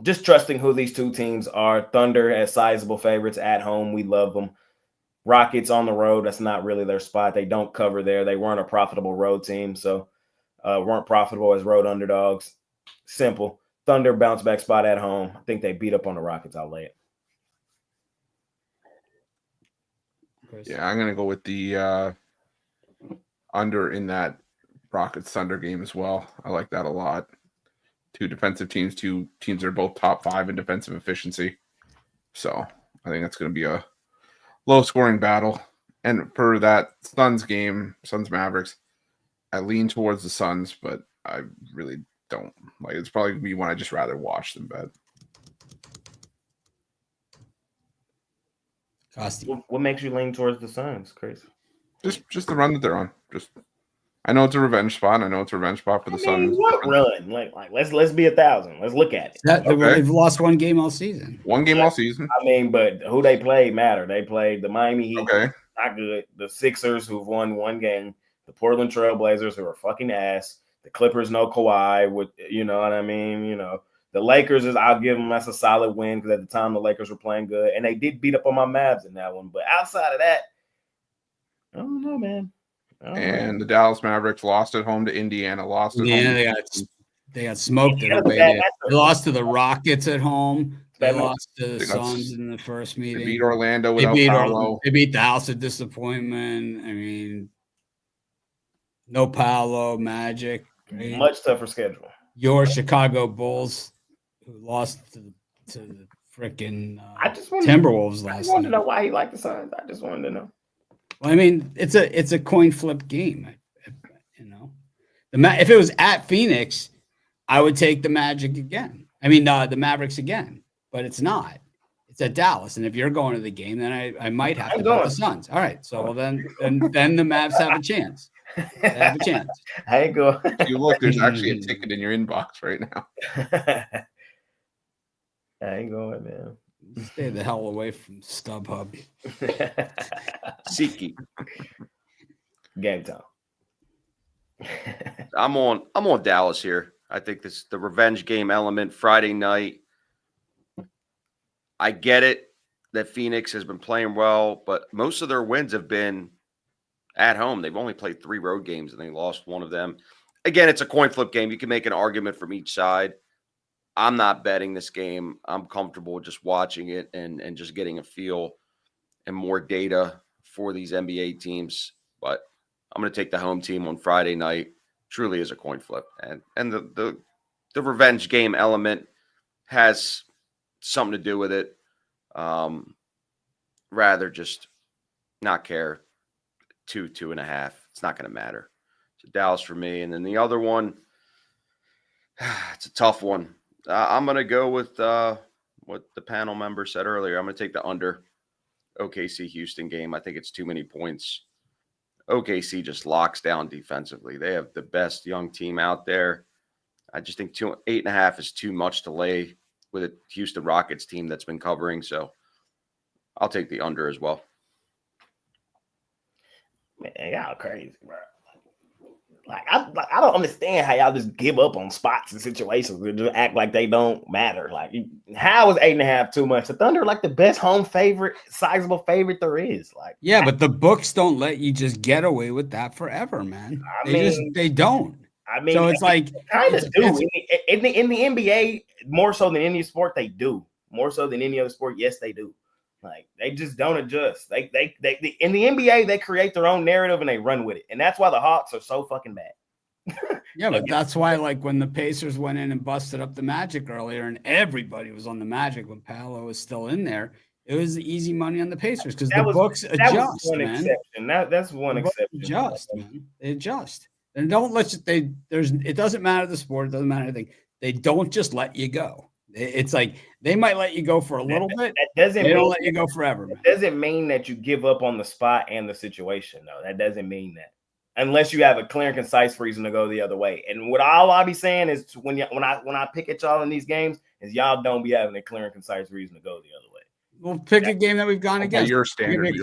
Just trusting who these two teams are. Thunder as sizable favorites at home. We love them. Rockets on the road. That's not really their spot. They don't cover there. They weren't a profitable road team, so weren't profitable as road underdogs. Simple. Thunder bounce back spot at home. I think they beat up on the Rockets. I'll lay it. Yeah, I'm going to go with the under in that Rockets Thunder game as well. I like that a lot. 2 defensive teams, 2 teams that are both top 5 in defensive efficiency. So I think that's going to be a low-scoring battle. And for that Suns game, Suns Mavericks, I lean towards the Suns, but I really don't. Like, it's probably going to be one I just rather watch than bet. What makes you lean towards the Suns, Chris? Just the run that they're on. Just I know it's a revenge spot. I know it's a revenge spot for the Suns. What run? Like let's be 1,000. Let's look at it. They've lost one game all season. One game all season. I mean, but who they played matter. They played the Miami Heat. Okay. Not good. The Sixers, who've won one game. The Portland Trail Blazers, who are fucking ass. The Clippers, no Kawhi. With you know what I mean. You know the Lakers I'll give them that's a solid win because at the time the Lakers were playing good and they did beat up on my Mavs in that one. But outside of that, I don't know, man. And the Dallas Mavericks lost at home to Indiana. Lost at home. They got smoked. They lost to the Rockets at home. They lost to the Suns in the first meeting. They beat Orlando without Paolo. They beat the House of Disappointment. I mean, no Paolo, Magic. Great. Much tougher schedule. Your Chicago Bulls, who lost to the freaking Timberwolves last night. I wanted to know why he liked the Suns. I just wanted to know. Well, I mean, it's a coin flip game. You know, if it was at Phoenix, I would take the Magic again. I mean, the Mavericks again. But it's not. It's at Dallas, and if you're going to the game, then I might have to go the Suns. All right, so well, then the Mavs have a chance. They have a chance. I ain't going. You look, there's actually a ticket in your inbox right now. I ain't going, man. Stay the hell away from StubHub. SeatGeek. Game time. I'm on Dallas here. I think this the revenge game element Friday night. I get it that Phoenix has been playing well, but most of their wins have been at home. They've only played 3 road games and they lost one of them. Again, it's a coin flip game. You can make an argument from each side. I'm not betting this game. I'm comfortable just watching it and just getting a feel and more data for these NBA teams. But I'm going to take the home team on Friday night. Truly is a coin flip. And the revenge game element has something to do with it. Rather just not care. 2.5. It's not going to matter. So Dallas for me. And then the other one, it's a tough one. I'm going to go with what the panel member said earlier. I'm going to take the under OKC Houston game. I think it's too many points. OKC just locks down defensively. They have the best young team out there. I just think 8.5 is too much to lay with a Houston Rockets team that's been covering. So I'll take the under as well. Man, y'all crazy, bro. I don't understand how y'all just give up on spots and situations and just act like they don't matter. Like, how is 8.5 too much? The Thunder are like the best home favorite, sizable favorite there is. Like, yeah, but the books don't let you just get away with that forever, man. They don't. I mean, so it's like kind of do in the NBA more so than any sport. They do more so than any other sport. Yes, they do. Like, they just don't adjust. They in the NBA, they create their own narrative and they run with it. And that's why the Hawks are so fucking bad. Yeah, but that's why, like, when the Pacers went in and busted up the Magic earlier and everybody was on the Magic when Paolo was still in there, it was easy money on the Pacers because the books adjust, man. That's one exception. Adjust, man. They adjust. And don't let you, it doesn't matter the sport, it doesn't matter anything. They don't just let you go. It's like they might let you go for a little bit. They don't let you go forever. It doesn't mean that you give up on the spot and the situation, though. That doesn't mean that, unless you have a clear and concise reason to go the other way. And what I'll be saying is when I pick at y'all in these games is y'all don't be having a clear and concise reason to go the other way. We'll pick a game that we've gone against. Your standard.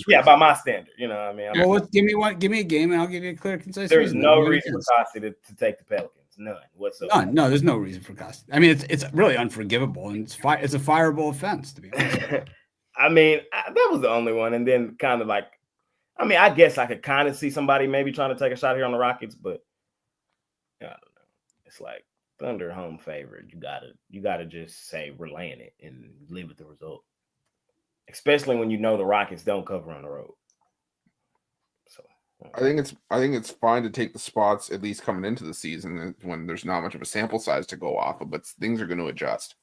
Yeah, by my standard. You know what I mean? Well, give me a game and I'll give you a clear, concise There's reason. no reason for Costi to take the Pelicans. None whatsoever. No, there's no reason for Costi. I mean, it's really unforgivable and it's a fireable offense, to be honest. I mean, that was the only one. And then kind of like, I mean, I guess I could kind of see somebody maybe trying to take a shot here on the Rockets, but I don't know. It's like Thunder home favorite. You gotta just say we're laying it and live with the result. Especially when you know the Rockets don't cover on the road. So I think it's fine to take the spots at least coming into the season when there's not much of a sample size to go off of, but things are going to adjust,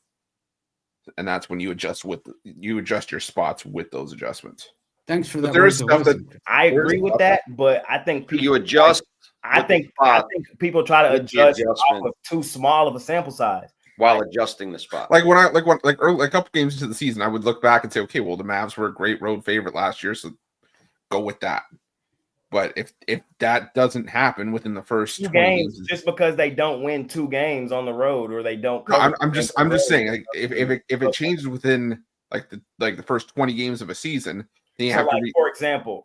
and that's when you adjust your spots with those adjustments. Thanks for that. There is stuff that I agree with that, but I think people, you adjust. I think people try to adjust off of too small of a sample size while adjusting the spot. Like when a couple games into the season, I would look back and say, okay, well, the Mavs were a great road favorite last year, so go with that. But if that doesn't happen within the first 2 20 games, just because they don't win 2 games on the road or they don't. No, I'm just saying, like, if it changes within the first 20 games of a season, then you So, have like, to.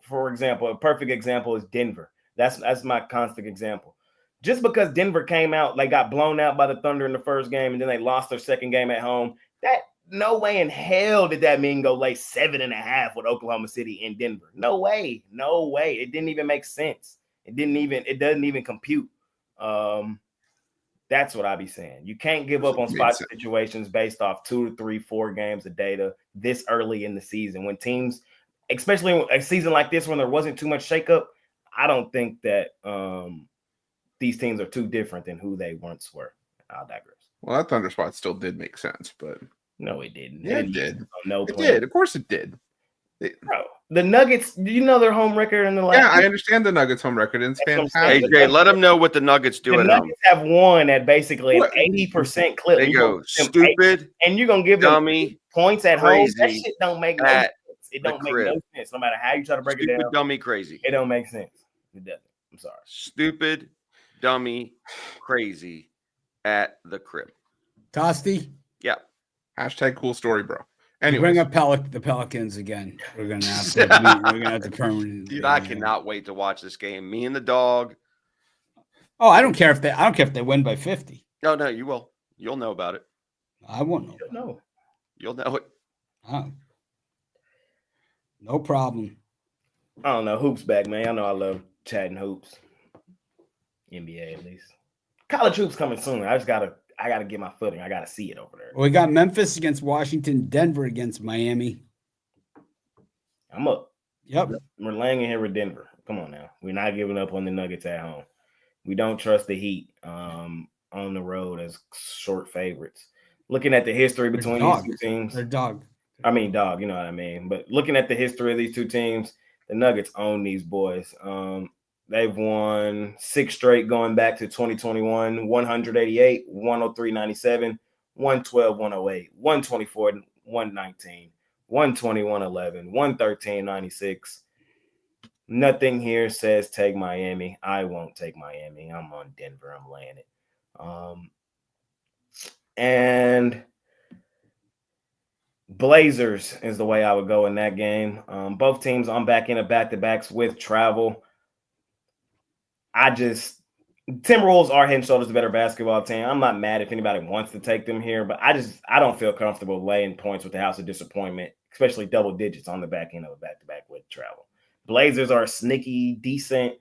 for example, a perfect example is Denver. That's my constant example. Just because Denver came out, they got blown out by the Thunder in the first game, and then they lost their second game at home. That no way in hell did that mean go lay 7.5 with Oklahoma City in Denver. No way. It didn't even make sense. It doesn't even compute. That's what I be saying. You can't give up on spot situations based off 2 to 3, 4 games of data this early in the season. When teams, especially a season like this, when there wasn't too much shakeup, I don't think that these teams are too different than who they once were. I'll digress. Well, that Thunder spot still did make sense, but no, it didn't. Yeah, it did. It did. Of course, it did. Bro, the Nuggets. Do you know their home record in the last? Yeah, I understand the Nuggets' home record. And it's fantastic. AJ, let them know what the Nuggets do the at Nuggets home. have won at basically an 80% clip. They go stupid, and you're gonna give dummy them points at home. That shit don't make no sense. It the don't make crib. no sense. No matter how you try to break it stupid, down, dummy, crazy. it don't make sense. It doesn't. I'm sorry. Stupid, dummy, crazy at the crib. Tosti? Yeah. Hashtag cool story, bro. Anyway, Anyways. bring up the Pelicans again. We're gonna have to permanently. Dude, I cannot wait to watch this game. Me and the dog. Oh, I don't care if they win by 50. No, you will. You'll know about it. I won't know. No. You'll know it. Oh. No problem. I don't know. Hoops back, man. I know I love chatting hoops. NBA at least. College hoops coming soon. I gotta get my footing. I gotta see it over there. Well, we got Memphis against Washington, Denver against Miami. I'm up. Yep. We're laying in here with Denver. Come on now. We're not giving up on the Nuggets at home. We don't trust the Heat on the road as short favorites. Looking at the history between these two teams. They're dog. I mean, dog, you know what I mean. But looking at the history of these two teams, the Nuggets own these boys. They've won 6 straight going back to 2021, 188, 103, 97, 112, 108, 124, 119, 120, 111, 113, 96. Nothing here says take Miami. I won't take Miami. I'm on Denver. I'm laying it. And Blazers is the way I would go in that game. Both teams on back end of back-to-backs with travel. Timberwolves are head and shoulders the better basketball team. I'm not mad if anybody wants to take them here, but I don't feel comfortable laying points with the House of Disappointment, especially double digits on the back end of a back-to-back with travel. Blazers are a sneaky, decent,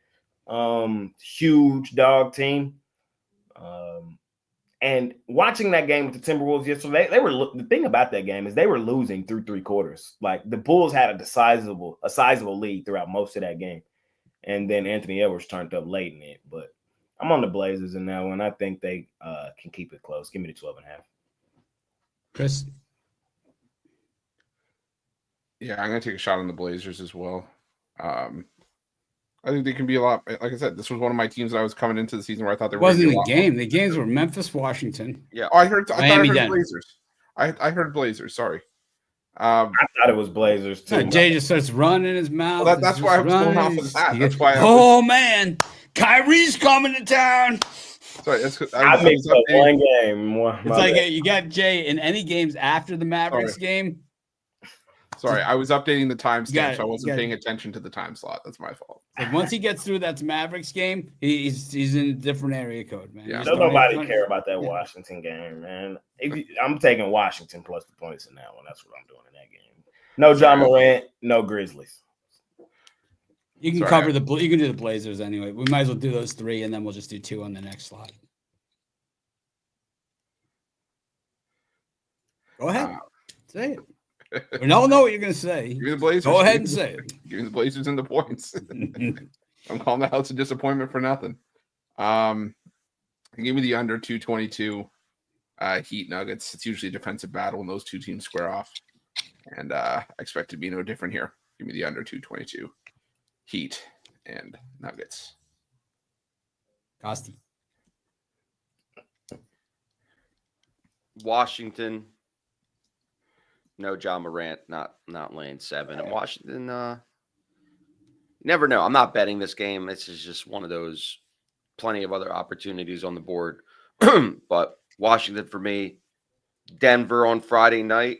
huge dog team. And watching that game with the Timberwolves yesterday, the thing about that game is they were losing through 3 quarters. Like the Bulls had a sizable lead throughout most of that game. And then Anthony Edwards turned up late in it. But I'm on the Blazers in that one. I think they can keep it close. Give me the 12.5. Chris? Yeah, I'm going to take a shot on the Blazers as well. I think they can be a lot. Like I said, this was one of my teams that I was coming into the season where I thought they were. Wasn't the game. The games were Memphis, Washington. Yeah. Oh, I thought I heard Denver. Blazers. I heard Blazers. Sorry. I thought it was Blazers too. Jay just starts running his mouth. Well, that's why I was going off of that. That's why. Man, Kyrie's coming to town. Sorry, I mixed up one game. It's like you got Jay in any games after the Mavericks game. Sorry, I was updating the timestamp, so I wasn't paying attention to the time slot. That's my fault. Like once he gets through that Mavericks game, he's in a different area code, man. Yeah. Don't nobody care about that Washington game, man. I'm taking Washington plus the points in that one. That's what I'm doing in that game. No John Morant, no Grizzlies. You can you can do the Blazers anyway. We might as well do those 3, and then we'll just do 2 on the next slot. Go ahead, say it. We don't know what you're going to say. Give me the Blazers. Go ahead and say it. Give me the Blazers and the points. I'm calling the House of Disappointment for nothing. Give me the under 222 Heat Nuggets. It's usually a defensive battle when those two teams square off. And I expect it to be no different here. Give me the under 222 Heat and Nuggets. Costi. Washington. No John Morant, not laying 7. And Washington, You never know. I'm not betting this game. This is just one of those plenty of other opportunities on the board. But Washington for me, Denver on Friday night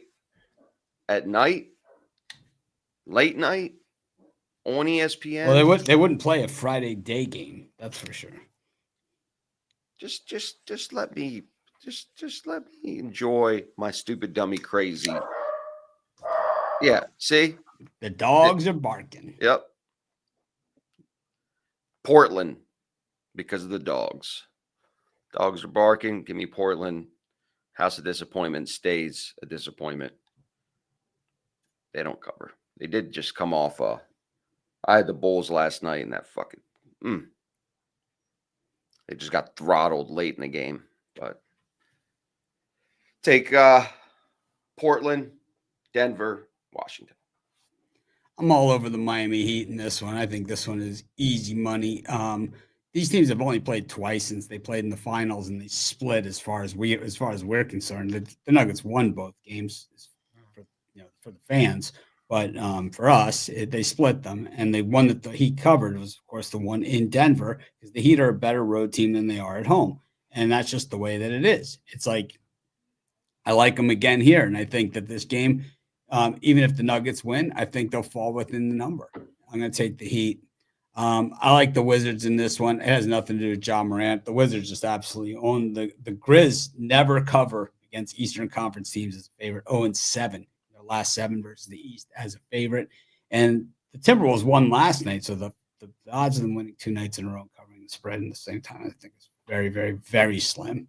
at night, late night on ESPN. Well, they wouldn't play a Friday day game. That's for sure. Just let me enjoy my stupid dummy crazy. Yeah, see? The dogs are barking. Yep. Portland because of the dogs. Dogs are barking. Give me Portland. House of disappointment stays a disappointment. They don't cover. They did just come off. I had the Bulls last night and that fucking. They just got throttled late in the game. But take Portland, Denver, Washington. I'm all over the Miami Heat in this one. I think this one is easy money. These teams have only played twice since they played in the finals, and they split as far as we're concerned. The Nuggets won both games for the fans, but for us, they split them, and the one that the Heat covered was, of course, the one in Denver, because the Heat are a better road team than they are at home, and that's just the way that it is. It's like I like them again here, and I think that this game. Even if the Nuggets win, I think they'll fall within the number. I'm going to take the Heat. I like the Wizards in this one. It has nothing to do with Ja Morant. The Wizards just absolutely own the Grizz. Never cover against Eastern Conference teams as a favorite. 0-7, their last 7 versus the East as a favorite. And the Timberwolves won last night, so the odds of them winning 2 nights in a row covering the spread in the same time, I think is very, very, very slim.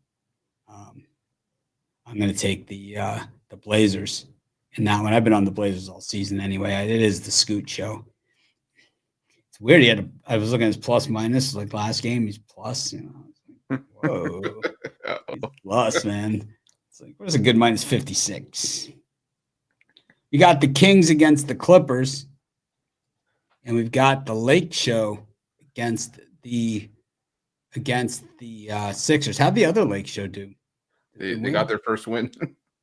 I'm going to take the Blazers. And now, when I've been on the Blazers all season anyway, it is the Scoot show. It's weird. I was looking at his plus minus like last game. He's plus. Whoa, he's plus, man. It's like, where's a good minus 56? You got the Kings against the Clippers, and we've got the Lake Show against the Sixers. How'd the other Lake Show do? They got their first win.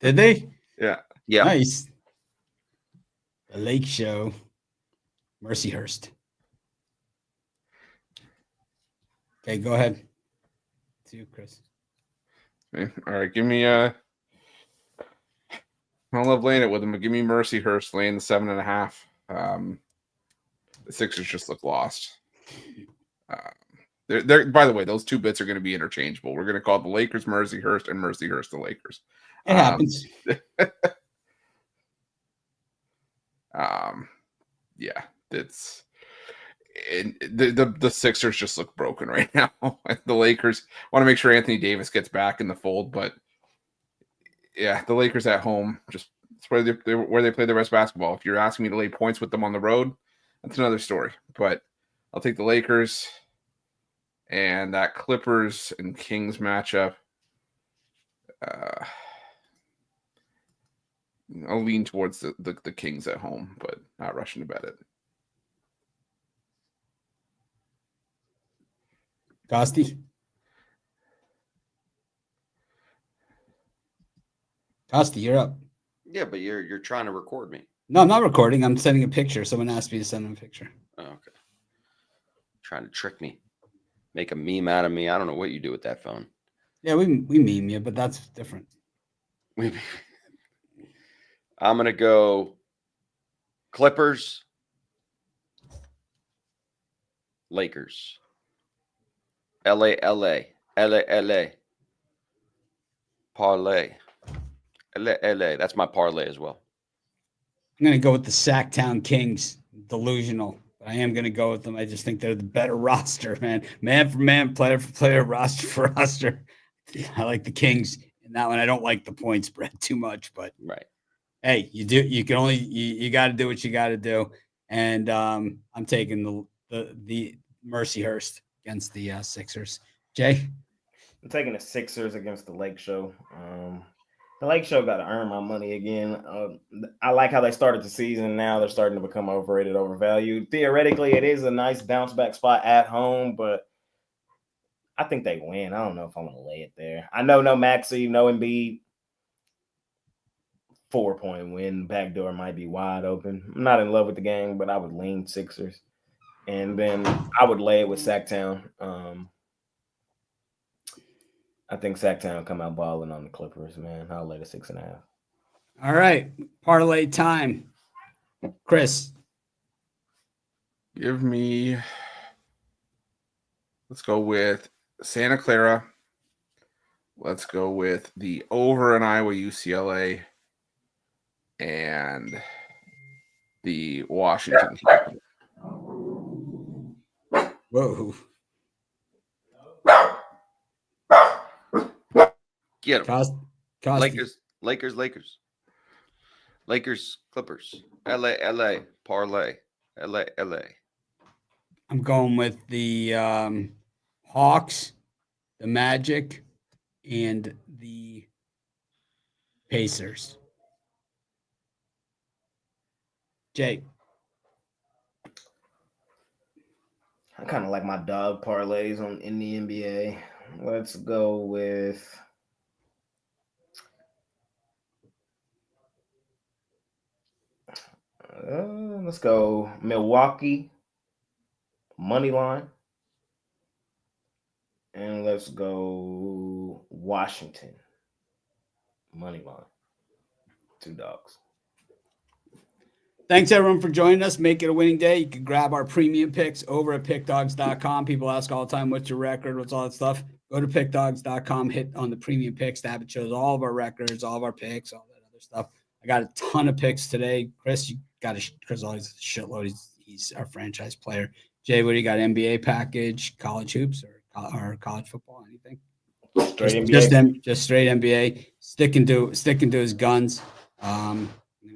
Did they? Yeah. Yeah. Nice. The Lake Show. Mercyhurst. Okay, go ahead. To you, Chris. Okay. All right, give me I love laying it with them, but give me Mercyhurst laying the 7.5. The Sixers just look lost. They're by the way, those 2 bits are going to be interchangeable. We're going to call the Lakers Mercyhurst and Mercyhurst the Lakers. It happens. Yeah, it's the Sixers just look broken right now. The Lakers want to make sure Anthony Davis gets back in the fold, but yeah, the Lakers at home, just it's where they play the rest of basketball. If you're asking me to lay points with them on the road, that's another story. But I'll take the Lakers and that Clippers and Kings matchup. I'll lean towards the Kings at home, but not rushing to bet it. Costi, you're up. Yeah, but you're trying to record me. No, I'm not recording. I'm sending a picture. Someone asked me to send them a picture. Oh, okay. Trying to trick me. Make a meme out of me. I don't know what you do with that phone. Yeah, we meme you, but that's different. I'm going to go Clippers, Lakers, LA, parlay, LA. That's my parlay as well. I'm going to go with the Sacktown Kings. Delusional. But I am going to go with them. I just think they're the better roster, man. Man for man, player for player, roster for roster. I like the Kings in that one. I don't like the point spread too much, but right. Hey, you got to do what you got to do. And I'm taking the Mercyhurst against the Sixers. Jay? I'm taking the Sixers against the Lake Show. The Lake Show got to earn my money again. I like how they started the season. Now they're starting to become overrated, overvalued. Theoretically, it is a nice bounce back spot at home, but I think they win. I don't know if I'm going to lay it there. I know no Maxey, no Embiid. 4-point win. Backdoor might be wide open. I'm not in love with the game, but I would lean Sixers. And then I would lay it with Sacktown. I think Sacktown come out balling on the Clippers, man. I'll lay the 6.5. All right. Parlay time. Chris. Give me, let's go with Santa Clara. Let's go with the over in Iowa UCLA and the Washington. Whoa. Get them. Costi. Lakers, Clippers. LA, parlay. LA. I'm going with the Hawks, the Magic, and the Pacers. Jay. I kind of like my dog parlays in the NBA. Let's go with let's go Milwaukee money line, and let's go Washington money line. 2 dogs. Thanks, everyone, for joining us. Make it a winning day. You can grab our premium picks over at pickdogs.com. People ask all the time, what's your record? What's all that stuff? Go to pickdogs.com, hit on the premium picks tab. It shows all of our records, all of our picks, all that other stuff. I got a ton of picks today. Chris, Chris always has a shitload. He's our franchise player. Jay, what do you got? NBA package, college hoops, or college football? Anything? Straight NBA. Just straight NBA. Sticking to his guns. I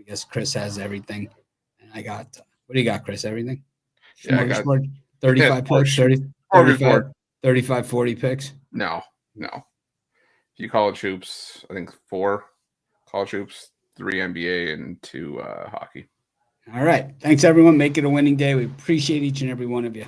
guess Chris has everything. And I got, what do you got, Chris? Everything? Yeah, I got 35 picks, 35, 40 picks. No. A few college hoops. I think 4 college hoops, 3 NBA, and 2 hockey. All right. Thanks, everyone. Make it a winning day. We appreciate each and every one of you.